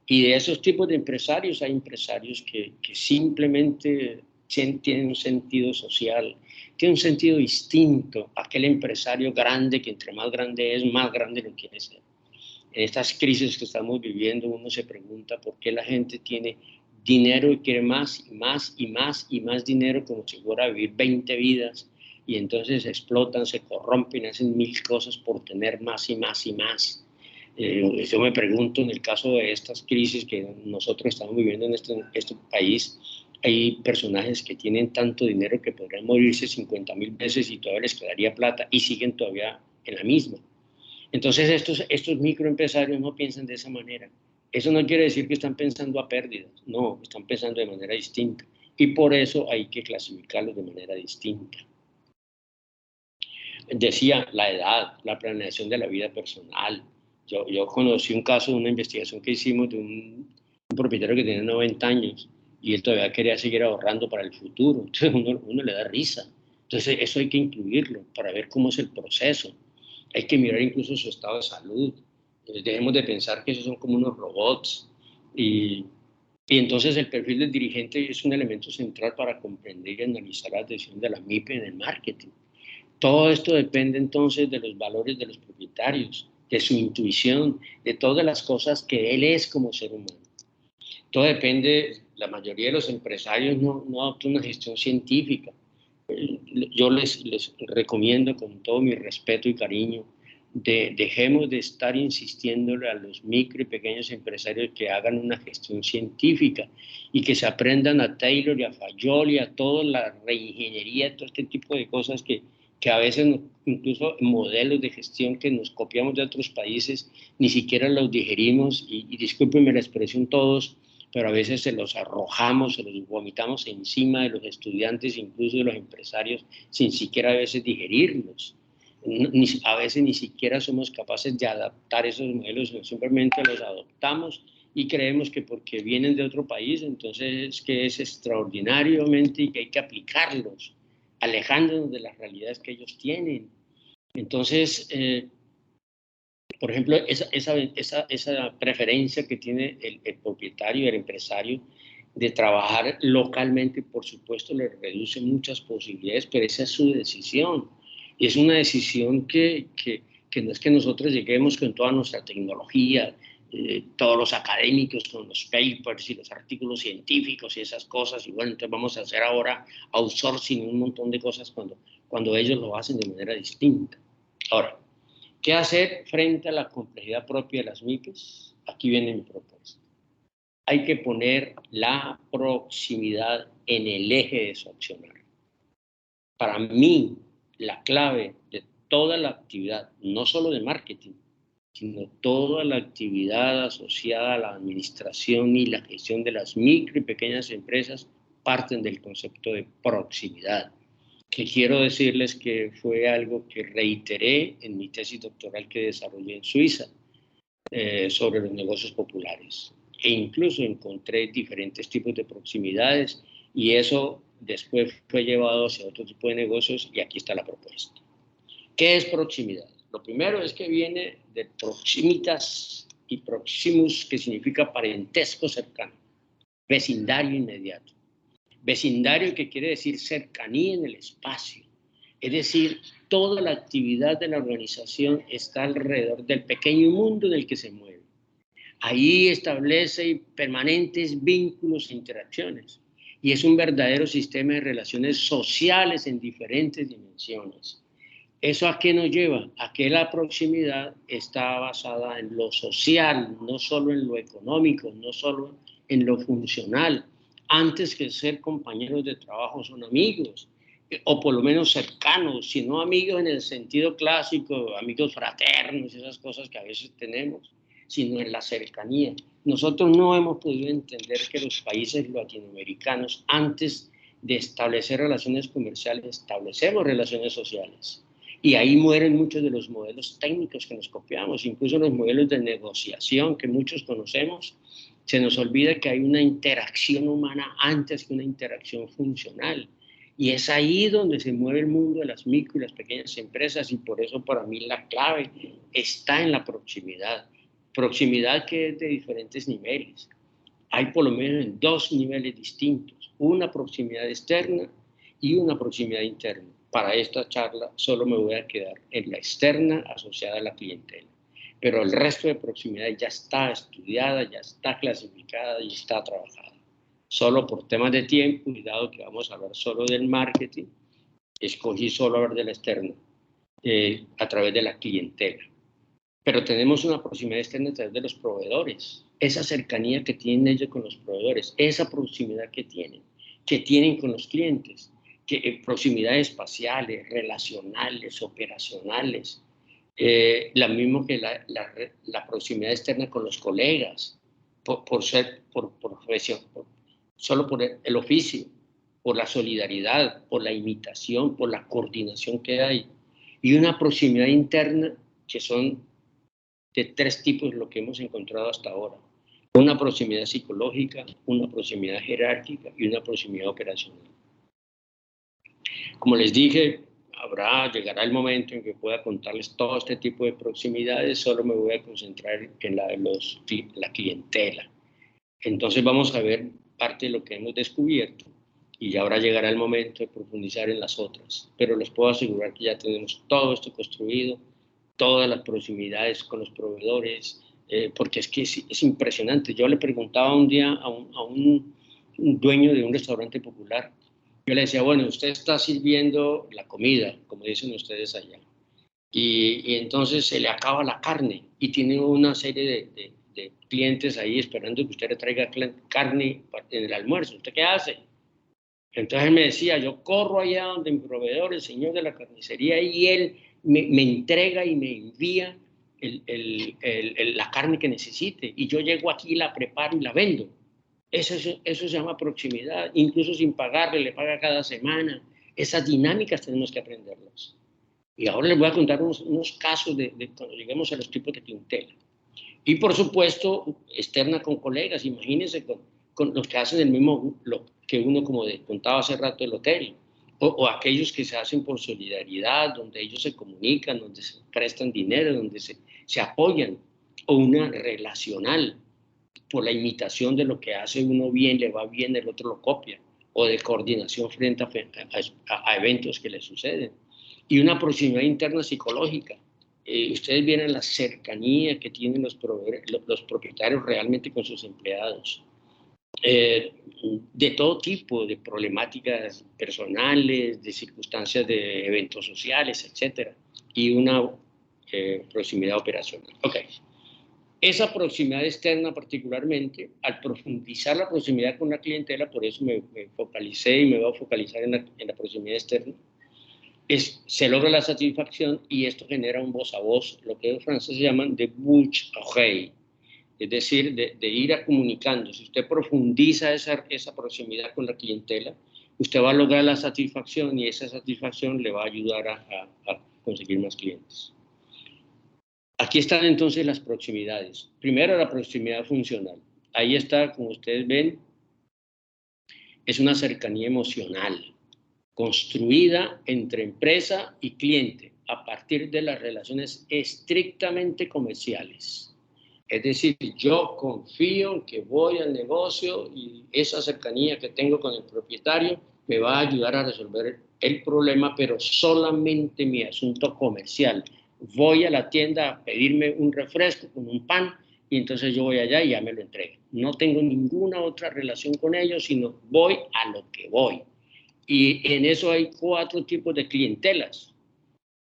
Y de esos tipos de empresarios hay empresarios que simplemente tienen un sentido social, tienen un sentido distinto a aquel empresario grande que entre más grande es, más grande lo quiere ser. En estas crisis que estamos viviendo uno se pregunta por qué la gente tiene dinero y quiere más y más y más y más dinero, como si fuera a vivir 20 vidas, y entonces explotan, se corrompen, hacen mil cosas por tener más y más y más. Yo me pregunto, en el caso de estas crisis que nosotros estamos viviendo en este país, hay personajes que tienen tanto dinero que podrían morirse 50.000 veces y todavía les quedaría plata y siguen todavía en la misma. Entonces estos microempresarios no piensan de esa manera. Eso no quiere decir que están pensando a pérdidas, no, están pensando de manera distinta. Y por eso hay que clasificarlos de manera distinta. Decía la edad, la planeación de la vida personal. Yo conocí un caso de una investigación que hicimos de un propietario que tenía 90 años y él todavía quería seguir ahorrando para el futuro. Entonces uno le da risa. Entonces eso hay que incluirlo para ver cómo es el proceso. Hay que mirar incluso su estado de salud. Dejemos de pensar que esos son como unos robots. Y entonces el perfil del dirigente es un elemento central para comprender y analizar las decisiones de la MIPE en el marketing. Todo esto depende entonces de los valores de los propietarios, de su intuición, de todas las cosas que él es como ser humano. Todo depende, la mayoría de los empresarios no adoptan una gestión científica. Yo les recomiendo con todo mi respeto y cariño, dejemos de estar insistiéndole a los micro y pequeños empresarios que hagan una gestión científica y que se aprendan a Taylor y a Fayol y a toda la reingeniería, todo este tipo de cosas que a veces incluso modelos de gestión que nos copiamos de otros países, ni siquiera los digerimos y discúlpenme la expresión todos, pero a veces se los arrojamos, se los vomitamos encima de los estudiantes, incluso de los empresarios, sin siquiera a veces digerirlos. A veces ni siquiera somos capaces de adaptar esos modelos, simplemente los adoptamos y creemos que porque vienen de otro país, entonces que es extraordinariamente y que hay que aplicarlos, alejándonos de las realidades que ellos tienen. Entonces, por ejemplo, esa preferencia que tiene el propietario, el empresario, de trabajar localmente, por supuesto, le reduce muchas posibilidades, pero esa es su decisión. Y es una decisión que no es que nosotros lleguemos con toda nuestra tecnología, todos los académicos con los papers y los artículos científicos y esas cosas, y bueno, entonces vamos a hacer ahora outsourcing un montón de cosas cuando ellos lo hacen de manera distinta. Ahora, ¿qué hacer frente a la complejidad propia de las MIPES? Aquí viene mi propuesta. Hay que poner la proximidad en el eje de su accionar. Para mí, la clave de toda la actividad, no solo de marketing, sino toda la actividad asociada a la administración y la gestión de las micro y pequeñas empresas, parten del concepto de proximidad, que quiero decirles que fue algo que reiteré en mi tesis doctoral que desarrollé en Suiza sobre los negocios populares. E incluso encontré diferentes tipos de proximidades y eso después fue llevado hacia otro tipo de negocios y aquí está la propuesta. ¿Qué es proximidad? Lo primero es que viene de proximitas, y proximus, que significa parentesco cercano, vecindario inmediato. Vecindario, que quiere decir cercanía en el espacio. Es decir, toda la actividad de la organización está alrededor del pequeño mundo en el que se mueve. Ahí establece permanentes vínculos e interacciones. Y es un verdadero sistema de relaciones sociales en diferentes dimensiones. ¿Eso a qué nos lleva? A que la proximidad está basada en lo social, no solo en lo económico, no solo en lo funcional. Antes que ser compañeros de trabajo son amigos, o por lo menos cercanos, si no amigos en el sentido clásico, amigos fraternos, esas cosas que a veces tenemos, sino en la cercanía. Nosotros no hemos podido entender que los países latinoamericanos, antes de establecer relaciones comerciales, establecemos relaciones sociales. Y ahí mueren muchos de los modelos técnicos que nos copiamos, incluso los modelos de negociación que muchos conocemos. Se nos olvida que hay una interacción humana antes que una interacción funcional. Y es ahí donde se mueve el mundo de las micro y las pequeñas empresas, y por eso para mí la clave está en la proximidad. Proximidad que es de diferentes niveles. Hay por lo menos dos niveles distintos, una proximidad externa y una proximidad interna. Para esta charla solo me voy a quedar en la externa asociada a la clientela. Pero el resto de proximidad ya está estudiada, ya está clasificada y está trabajada. Solo por temas de tiempo, y dado que vamos a hablar solo del marketing, escogí solo hablar de la externa, a través de la clientela. Pero tenemos una proximidad externa a través de los proveedores, esa cercanía que tienen ellos con los proveedores, esa proximidad que tienen con los clientes, proximidades espaciales, relacionales, operacionales, la misma que la proximidad externa con los colegas, por profesión, solo por el oficio, por la solidaridad, por la imitación, por la coordinación que hay, y una proximidad interna que son de tres tipos lo que hemos encontrado hasta ahora: una proximidad psicológica, una proximidad jerárquica y una proximidad operacional. Como les dije, llegará el momento en que pueda contarles todo este tipo de proximidades. Solo me voy a concentrar en la clientela. Entonces vamos a ver parte de lo que hemos descubierto, y ahora llegará el momento de profundizar en las otras. Pero les puedo asegurar que ya tenemos todo esto construido, todas las proximidades con los proveedores, porque es que es impresionante. Yo le preguntaba un día a un dueño de un restaurante popular. Yo le decía, bueno, usted está sirviendo la comida, como dicen ustedes allá, y entonces se le acaba la carne y tiene una serie de clientes ahí esperando que usted le traiga carne en el almuerzo. ¿Usted qué hace? Entonces él me decía, yo corro allá donde mi proveedor, el señor de la carnicería, y él me entrega y me envía la carne que necesite, y yo llego aquí, la preparo y la vendo. Eso se llama proximidad, incluso sin pagarle, le paga cada semana. Esas dinámicas tenemos que aprenderlas. Y ahora les voy a contar unos casos de cuando lleguemos a los tipos de clientela. Y por supuesto, externa con colegas. Imagínense con los que hacen el mismo, lo que uno, como contaba hace rato, el hotel, o aquellos que se hacen por solidaridad, donde ellos se comunican, donde se prestan dinero, donde se apoyan, o una relacional, por la imitación de lo que hace uno bien, le va bien, el otro lo copia, o de coordinación frente a eventos que le suceden. Y una proximidad interna psicológica. Ustedes vieron la cercanía que tienen los propietarios realmente con sus empleados. De todo tipo, de problemáticas personales, de circunstancias de eventos sociales, etc. Y una proximidad operacional. Okay. Esa proximidad externa particularmente, al profundizar la proximidad con la clientela, por eso me focalicé y me voy a focalizar en la proximidad externa, se logra la satisfacción, y esto genera un voz a voz, lo que los franceses llaman de bouche à oreille, es decir, de ir comunicando. Si usted profundiza esa proximidad con la clientela, usted va a lograr la satisfacción, y esa satisfacción le va a ayudar a conseguir más clientes. Aquí están entonces las proximidades. Primero, la proximidad funcional. Ahí está, como ustedes ven, es una cercanía emocional construida entre empresa y cliente a partir de las relaciones estrictamente comerciales. Es decir, yo confío en que voy al negocio y esa cercanía que tengo con el propietario me va a ayudar a resolver el problema, pero solamente mi asunto comercial. Voy a la tienda a pedirme un refresco con un pan y entonces yo voy allá y ya me lo entregan. No tengo ninguna otra relación con ellos, sino voy a lo que voy. Y en eso hay 4 tipos de clientelas.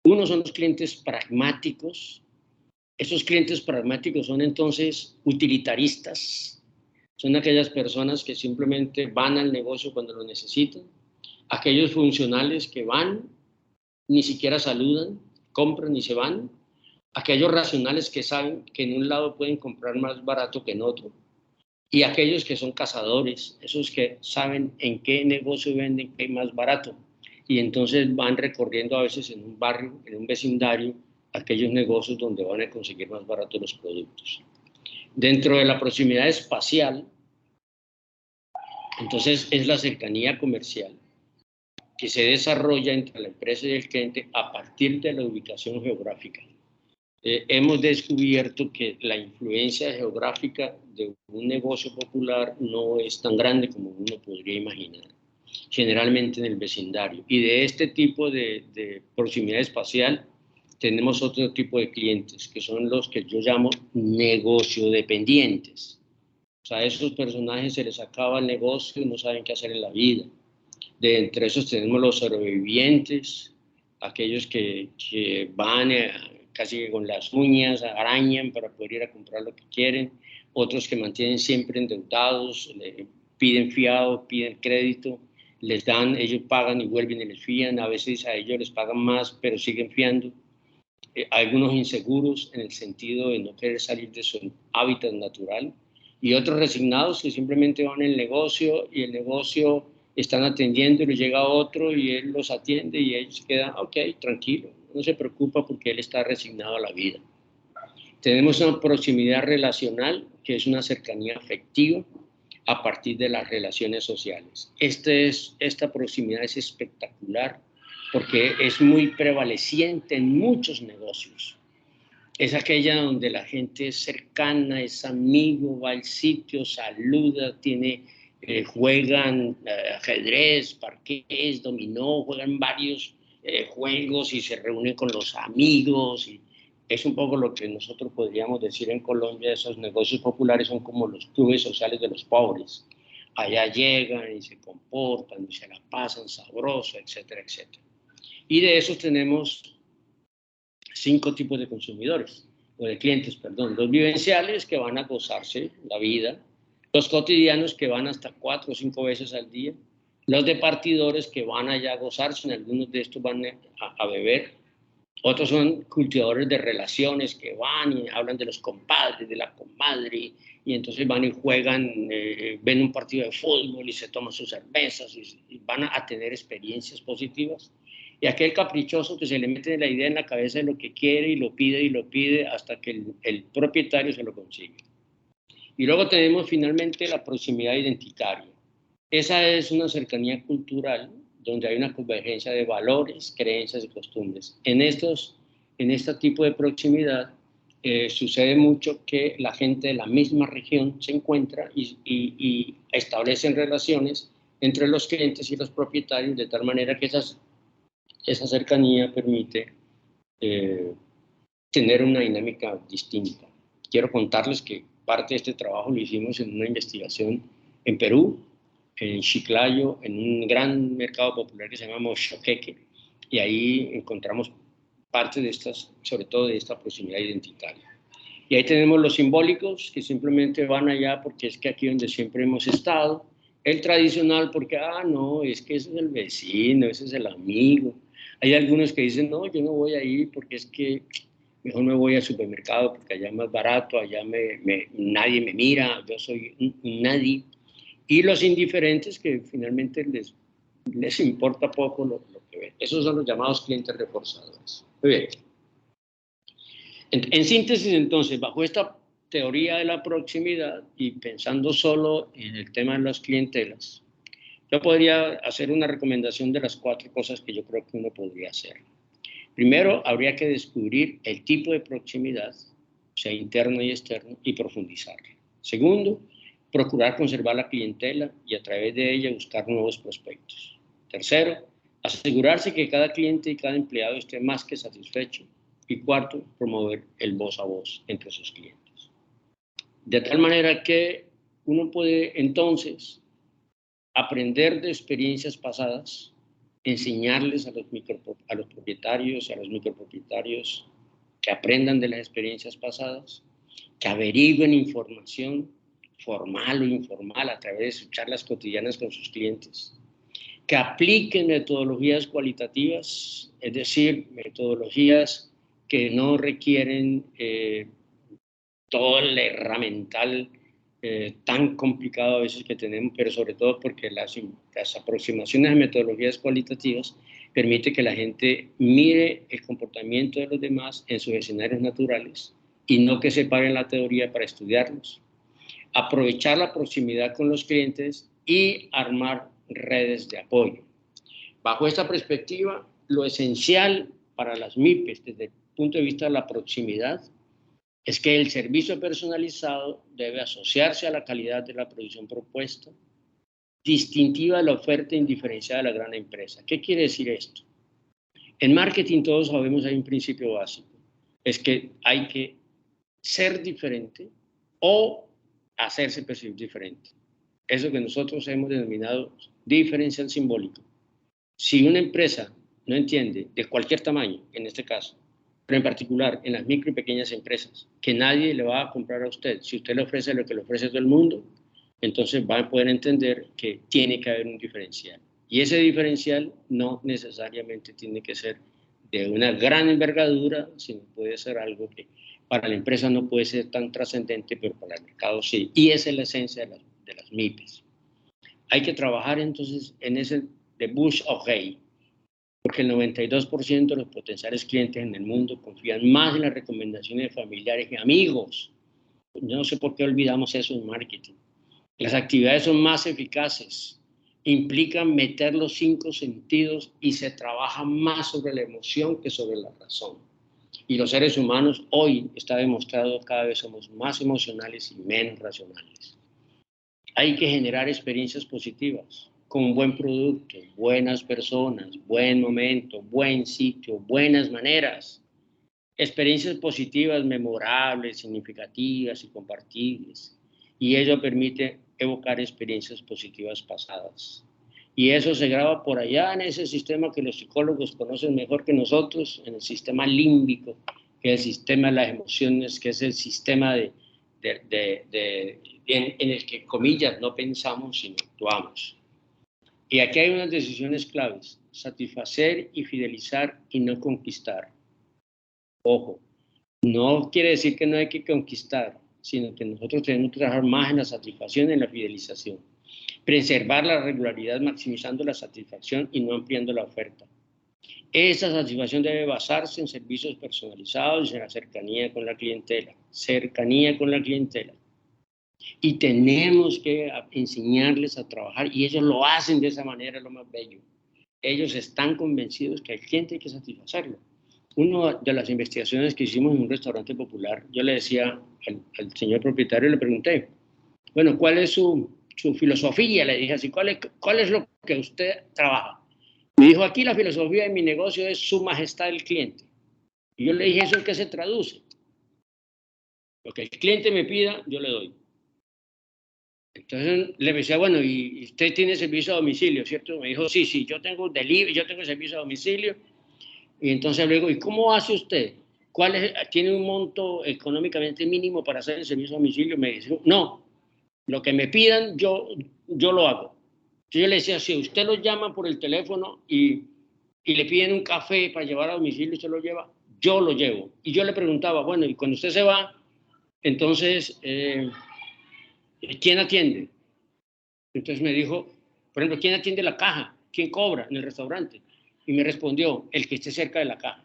Uno son los clientes pragmáticos. Esos clientes pragmáticos son entonces utilitaristas. Son aquellas personas que simplemente van al negocio cuando lo necesitan. Aquellos funcionales que van, ni siquiera saludan, compran y se van. Aquellos racionales que saben que en un lado pueden comprar más barato que en otro. Y aquellos que son cazadores, esos que saben en qué negocio venden, qué hay más barato. Y entonces van recorriendo a veces en un barrio, en un vecindario, aquellos negocios donde van a conseguir más baratos los productos. Dentro de la proximidad espacial, entonces es la cercanía comercial que se desarrolla entre la empresa y el cliente a partir de la ubicación geográfica. Hemos descubierto que la influencia geográfica de un negocio popular no es tan grande como uno podría imaginar, generalmente en el vecindario. Y de este tipo de proximidad espacial tenemos otro tipo de clientes, que son los que yo llamo negocio dependientes. O sea, a esos personajes se les acaba el negocio y no saben qué hacer en la vida. De entre esos tenemos los sobrevivientes, aquellos que van casi con las uñas, arañan para poder ir a comprar lo que quieren, otros que mantienen siempre endeudados, piden fiado, piden crédito, les dan, ellos pagan y vuelven y les fían, a veces a ellos les pagan más, pero siguen fiando. Algunos inseguros en el sentido de no querer salir de su hábitat natural, y otros resignados que simplemente van al negocio y el negocio están atendiendo y le llega otro y él los atiende y ellos quedan, ok, tranquilo, no se preocupa porque él está resignado a la vida. Tenemos una proximidad relacional, que es una cercanía afectiva a partir de las relaciones sociales. Esta proximidad es espectacular porque es muy prevaleciente en muchos negocios. Es aquella donde la gente es cercana, es amigo, va al sitio, saluda, juegan ajedrez, parqués, dominó, juegan varios juegos y se reúnen con los amigos. Y es un poco lo que nosotros podríamos decir en Colombia, esos negocios populares son como los clubes sociales de los pobres. Allá llegan y se comportan y se la pasan sabroso, etcétera, etcétera. Y de esos tenemos 5 tipos de consumidores, o de clientes, perdón. Los vivenciales, que van a gozarse la vida. Los cotidianos, que van hasta 4 o 5 veces al día. Los departidores, que van allá a gozarse, en algunos de estos van a beber. Otros son cultivadores de relaciones, que van y hablan de los compadres, de la comadre, y entonces van y juegan, ven un partido de fútbol y se toman sus cervezas y van a tener experiencias positivas. Y aquel caprichoso que se le mete la idea en la cabeza de lo que quiere y lo pide hasta que el propietario se lo consigue. Y luego tenemos finalmente la proximidad identitaria. Esa es una cercanía cultural donde hay una convergencia de valores, creencias y costumbres. En este tipo de proximidad sucede mucho que la gente de la misma región se encuentra y establecen relaciones entre los clientes y los propietarios de tal manera que esa cercanía permite tener una dinámica distinta. Quiero contarles que parte de este trabajo lo hicimos en una investigación en Perú, en Chiclayo, en un gran mercado popular que se llama Mochoqueque, y ahí encontramos parte de estas, sobre todo de esta proximidad identitaria. Y ahí tenemos los simbólicos, que simplemente van allá porque es que aquí donde siempre hemos estado. El tradicional porque, no, es que ese es el vecino, ese es el amigo. Hay algunos que dicen, no, yo no voy ahí porque es que mejor me voy al supermercado porque allá es más barato, allá nadie me mira, yo soy un nadie. Y los indiferentes, que finalmente les importa poco lo que ven. Esos son los llamados clientes reforzadores. Muy bien. En síntesis, entonces, bajo esta teoría de la proximidad y pensando solo en el tema de las clientelas, yo podría hacer una recomendación de las 4 cosas que yo creo que uno podría hacer. Primero, habría que descubrir el tipo de proximidad sea interno y externo, y profundizarla. Segundo, procurar conservar la clientela y a través de ella buscar nuevos prospectos. Tercero, asegurarse que cada cliente y cada empleado esté más que satisfecho. Y cuarto, promover el voz a voz entre sus clientes. De tal manera que uno puede entonces aprender de experiencias pasadas, enseñarles a los propietarios, a los micropropietarios que aprendan de las experiencias pasadas, que averigüen información formal o informal a través de sus charlas cotidianas con sus clientes, que apliquen metodologías cualitativas, es decir, metodologías que no requieren todo el herramental tan complicado a veces que tenemos, pero sobre todo porque las aproximaciones a metodologías cualitativas permite que la gente mire el comportamiento de los demás en sus escenarios naturales y no que separen la teoría para estudiarlos. Aprovechar la proximidad con los clientes y armar redes de apoyo. Bajo esta perspectiva, lo esencial para las MIPES desde el punto de vista de la proximidad es que el servicio personalizado debe asociarse a la calidad de la producción propuesta, distintiva de la oferta indiferenciada de la gran empresa. ¿Qué quiere decir esto? En marketing todos sabemos hay un principio básico, es que hay que ser diferente o hacerse percibir diferente. Eso que nosotros hemos denominado diferencial simbólico. Si una empresa no entiende, de cualquier tamaño, en este caso, pero en particular en las micro y pequeñas empresas, que nadie le va a comprar a usted, si usted le ofrece lo que le ofrece todo el mundo, entonces van a poder entender que tiene que haber un diferencial. Y ese diferencial no necesariamente tiene que ser de una gran envergadura, sino puede ser algo que para la empresa no puede ser tan trascendente, pero para el mercado sí. Y esa es la esencia de las MIPES. Hay que trabajar entonces en ese de Bush o Hay, porque el 92% de los potenciales clientes en el mundo confían más en las recomendaciones de familiares que amigos. Yo no sé por qué olvidamos eso en marketing. Las actividades son más eficaces, implican meter los 5 sentidos y se trabaja más sobre la emoción que sobre la razón. Y los seres humanos hoy está demostrado cada vez somos más emocionales y menos racionales. Hay que generar experiencias positivas con un buen producto, buenas personas, buen momento, buen sitio, buenas maneras. Experiencias positivas, memorables, significativas y compartibles. Y ello permite evocar experiencias positivas pasadas. Y eso se graba por allá en ese sistema que los psicólogos conocen mejor que nosotros, en el sistema límbico, que es el sistema de las emociones, que es el sistema en el que, comillas, no pensamos, sino actuamos. Y aquí hay unas decisiones claves: satisfacer y fidelizar y no conquistar. Ojo, no quiere decir que no hay que conquistar, sino que nosotros tenemos que trabajar más en la satisfacción y en la fidelización. Preservar la regularidad maximizando la satisfacción y no ampliando la oferta. Esa satisfacción debe basarse en servicios personalizados y en la cercanía con la clientela. Cercanía con la clientela. Y tenemos que enseñarles a trabajar, y ellos lo hacen de esa manera, lo más bello. Ellos están convencidos que al cliente hay que satisfacerlo. Una de las investigaciones que hicimos en un restaurante popular, yo le decía al señor propietario, le pregunté, bueno, ¿cuál es su filosofía? Le dije así, ¿cuál es lo que usted trabaja? Me dijo, aquí la filosofía de mi negocio es su majestad el cliente. Y yo le dije, ¿eso en qué se traduce? Lo que el cliente me pida, yo le doy. Entonces le decía, bueno, y usted tiene servicio a domicilio, ¿cierto? Me dijo, sí, yo tengo delivery, yo tengo servicio a domicilio. Y entonces le digo, ¿y cómo hace usted? ¿Tiene un monto económicamente mínimo para hacer el servicio a domicilio? Me dice, no, lo que me pidan yo lo hago. Entonces yo le decía, si usted lo llama por el teléfono y le piden un café para llevar a domicilio y usted lo lleva, yo lo llevo. Y yo le preguntaba, bueno, y cuando usted se va, entonces, ¿quién atiende? Entonces me dijo, por ejemplo, ¿quién atiende la caja? ¿Quién cobra en el restaurante? Y me respondió, el que esté cerca de la caja.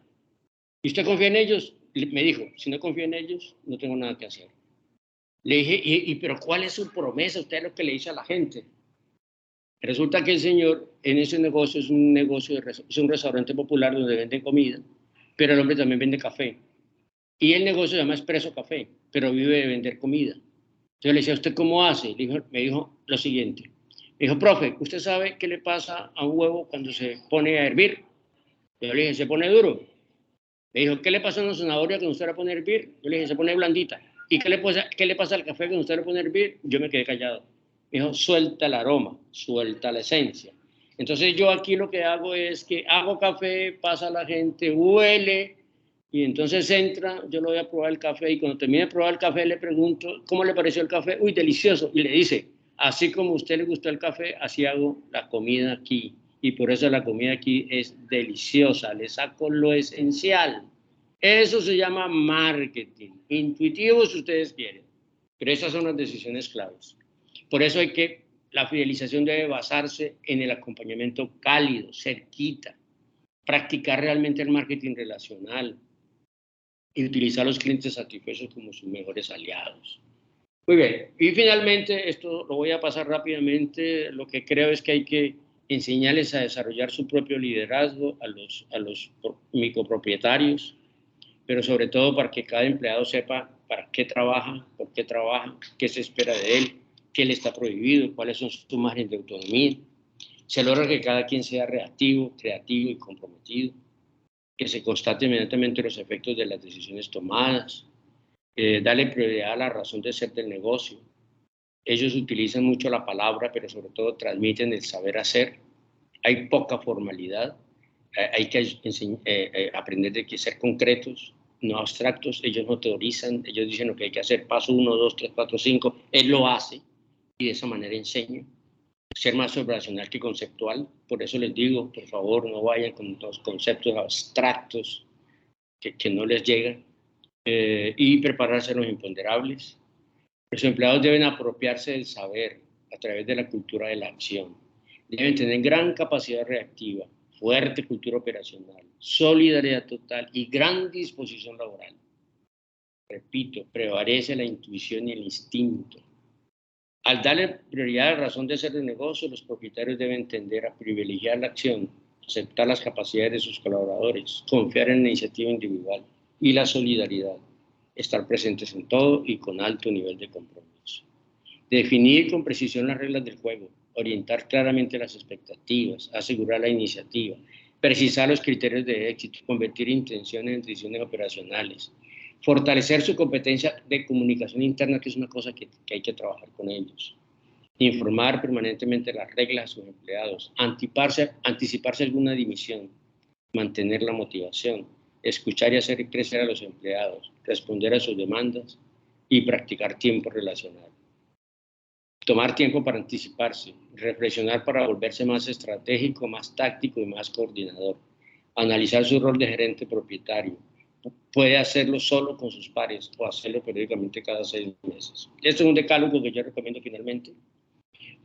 ¿Y usted confía en ellos? Me dijo, si no confía en ellos, no tengo nada que hacer. Le dije, pero ¿cuál es su promesa? Usted es lo que le dice a la gente. Resulta que el señor en ese negocio es un restaurante popular donde venden comida, pero el hombre también vende café. Y el negocio se llama Expreso Café, pero vive de vender comida. Entonces le decía, ¿usted cómo hace? Me dijo lo siguiente. Me dijo, profe, ¿usted sabe qué le pasa a un huevo cuando se pone a hervir? Yo le dije, se pone duro. Me dijo, ¿qué le pasa a una zanahoria cuando usted la pone a hervir? Yo le dije, se pone blandita. ¿Y qué le pasa al café cuando usted lo pone a hervir? Yo me quedé callado. Me dijo, suelta el aroma, suelta la esencia. Entonces yo aquí lo que hago es que hago café, pasa la gente, huele, y entonces entra, yo lo voy a probar el café, y cuando termine de probar el café le pregunto, ¿cómo le pareció el café? Uy, delicioso. Y le dice, así como a usted le gustó el café, así hago la comida aquí. Y por eso la comida aquí es deliciosa, le saco lo esencial. Eso se llama marketing, intuitivo si ustedes quieren, pero esas son las decisiones claves. Por eso la fidelización debe basarse en el acompañamiento cálido, cerquita, practicar realmente el marketing relacional y utilizar a los clientes satisfechos como sus mejores aliados. Muy bien, y finalmente, esto lo voy a pasar rápidamente, lo que creo es que hay que enseñarles a desarrollar su propio liderazgo a los micropropietarios, pero sobre todo para que cada empleado sepa para qué trabaja, por qué trabaja, qué se espera de él, qué le está prohibido, cuáles son sus márgenes de autonomía. Se logra que cada quien sea reactivo, creativo y comprometido, que se constate inmediatamente los efectos de las decisiones tomadas, darle prioridad a la razón de ser del negocio. Ellos utilizan mucho la palabra, pero sobre todo transmiten el saber hacer. Hay poca formalidad, hay que aprender de que ser concretos, no abstractos. Ellos no teorizan, ellos dicen lo que hay que hacer, paso 1, 2, 3, 4, 5, él lo hace y de esa manera enseña. Ser más operacional que conceptual, por eso les digo, por favor, no vayan con los conceptos abstractos que no les llegan, y prepararse a los imponderables. Los empleados deben apropiarse del saber a través de la cultura de la acción. Deben tener gran capacidad reactiva, fuerte cultura operacional, solidaridad total y gran disposición laboral. Repito, prevalece la intuición y el instinto. Al darle prioridad a la razón de ser del negocio, los propietarios deben tender a privilegiar la acción, aceptar las capacidades de sus colaboradores, confiar en la iniciativa individual y la solidaridad, estar presentes en todo y con alto nivel de compromiso. Definir con precisión las reglas del juego, orientar claramente las expectativas, asegurar la iniciativa, precisar los criterios de éxito, convertir intenciones en decisiones operacionales, fortalecer su competencia de comunicación interna, que es una cosa que hay que trabajar con ellos, informar permanentemente las reglas a sus empleados, anticiparse alguna dimisión, mantener la motivación, escuchar y hacer crecer a los empleados, responder a sus demandas y practicar tiempo relacional. Tomar tiempo para anticiparse, reflexionar para volverse más estratégico, más táctico y más coordinador. Analizar su rol de gerente propietario. Puede hacerlo solo con sus pares o hacerlo periódicamente cada 6 meses. Este es un decálogo que yo recomiendo finalmente.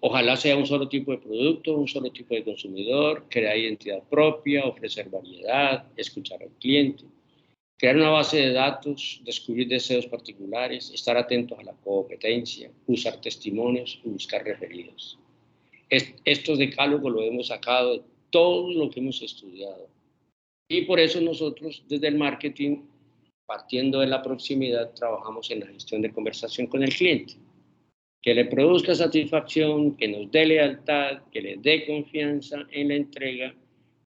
Ojalá sea un solo tipo de producto, un solo tipo de consumidor, crear identidad propia, ofrecer variedad, escuchar al cliente, crear una base de datos, descubrir deseos particulares, estar atentos a la competencia, usar testimonios y buscar referidos. Estos decálogos lo hemos sacado de todo lo que hemos estudiado. Y por eso nosotros desde el marketing, partiendo de la proximidad, trabajamos en la gestión de conversación con el cliente. Que le produzca satisfacción, que nos dé lealtad, que le dé confianza en la entrega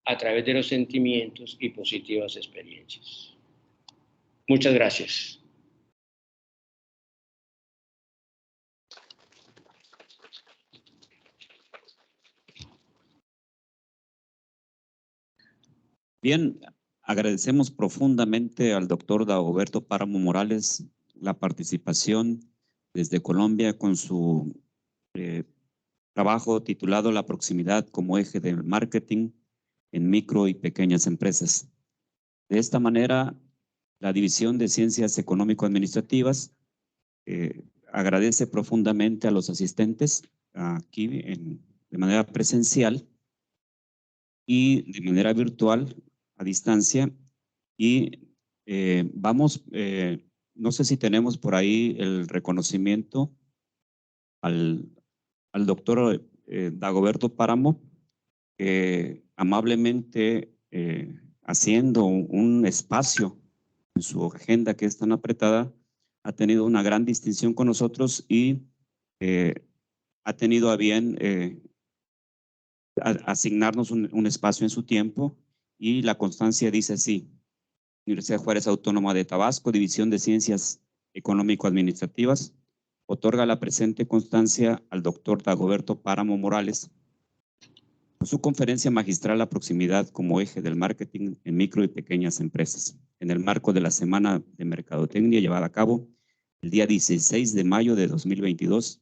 a través de los sentimientos y positivas experiencias. Muchas gracias. Bien, agradecemos profundamente al doctor Dagoberto Páramo Morales la participación desde Colombia con su trabajo titulado La proximidad como eje del marketing en micro y pequeñas empresas. De esta manera, la División de Ciencias Económico-Administrativas agradece profundamente a los asistentes aquí de manera presencial y de manera virtual a distancia. Y no sé si tenemos por ahí el reconocimiento al doctor Dagoberto Páramo, que amablemente haciendo un espacio en su agenda que es tan apretada, ha tenido una gran distinción con nosotros y ha tenido a bien asignarnos un espacio en su tiempo, y la constancia dice así: Universidad Juárez Autónoma de Tabasco, División de Ciencias Económico-Administrativas, otorga la presente constancia al doctor Dagoberto Páramo Morales por su conferencia magistral a proximidad como eje del marketing en micro y pequeñas empresas, en el marco de la Semana de Mercadotecnia llevada a cabo el día 16 de mayo de 2022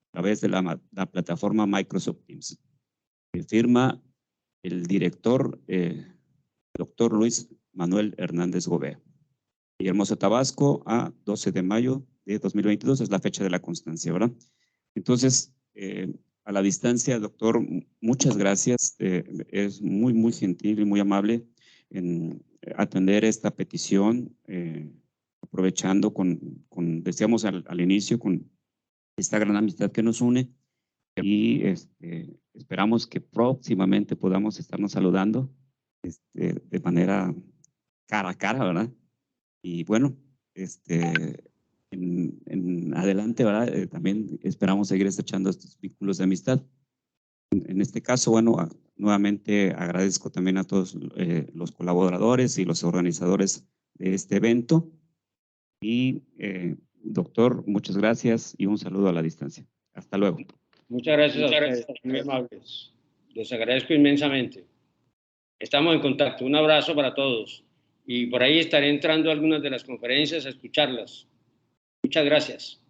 a través de la plataforma Microsoft Teams. Firma el director, doctor Luis Manuel Hernández Gobea. Villahermosa, Tabasco, a 12 de mayo de 2022, es la fecha de la constancia, ¿verdad? Entonces, a la distancia, doctor, muchas gracias. Es muy, muy gentil y muy amable en atender esta petición, aprovechando decíamos al inicio, con esta gran amistad que nos une, y esperamos que próximamente podamos estarnos saludando de manera cara a cara, ¿verdad? Y bueno, en adelante, ¿verdad? También esperamos seguir estrechando estos vínculos de amistad. En este caso, bueno, nuevamente agradezco también a todos los colaboradores y los organizadores de este evento. Y, doctor, muchas gracias y un saludo a la distancia. Hasta luego. Muchas gracias a ustedes, muy amables. Les agradezco inmensamente. Estamos en contacto. Un abrazo para todos. Y por ahí estaré entrando a algunas de las conferencias a escucharlas. Muchas gracias.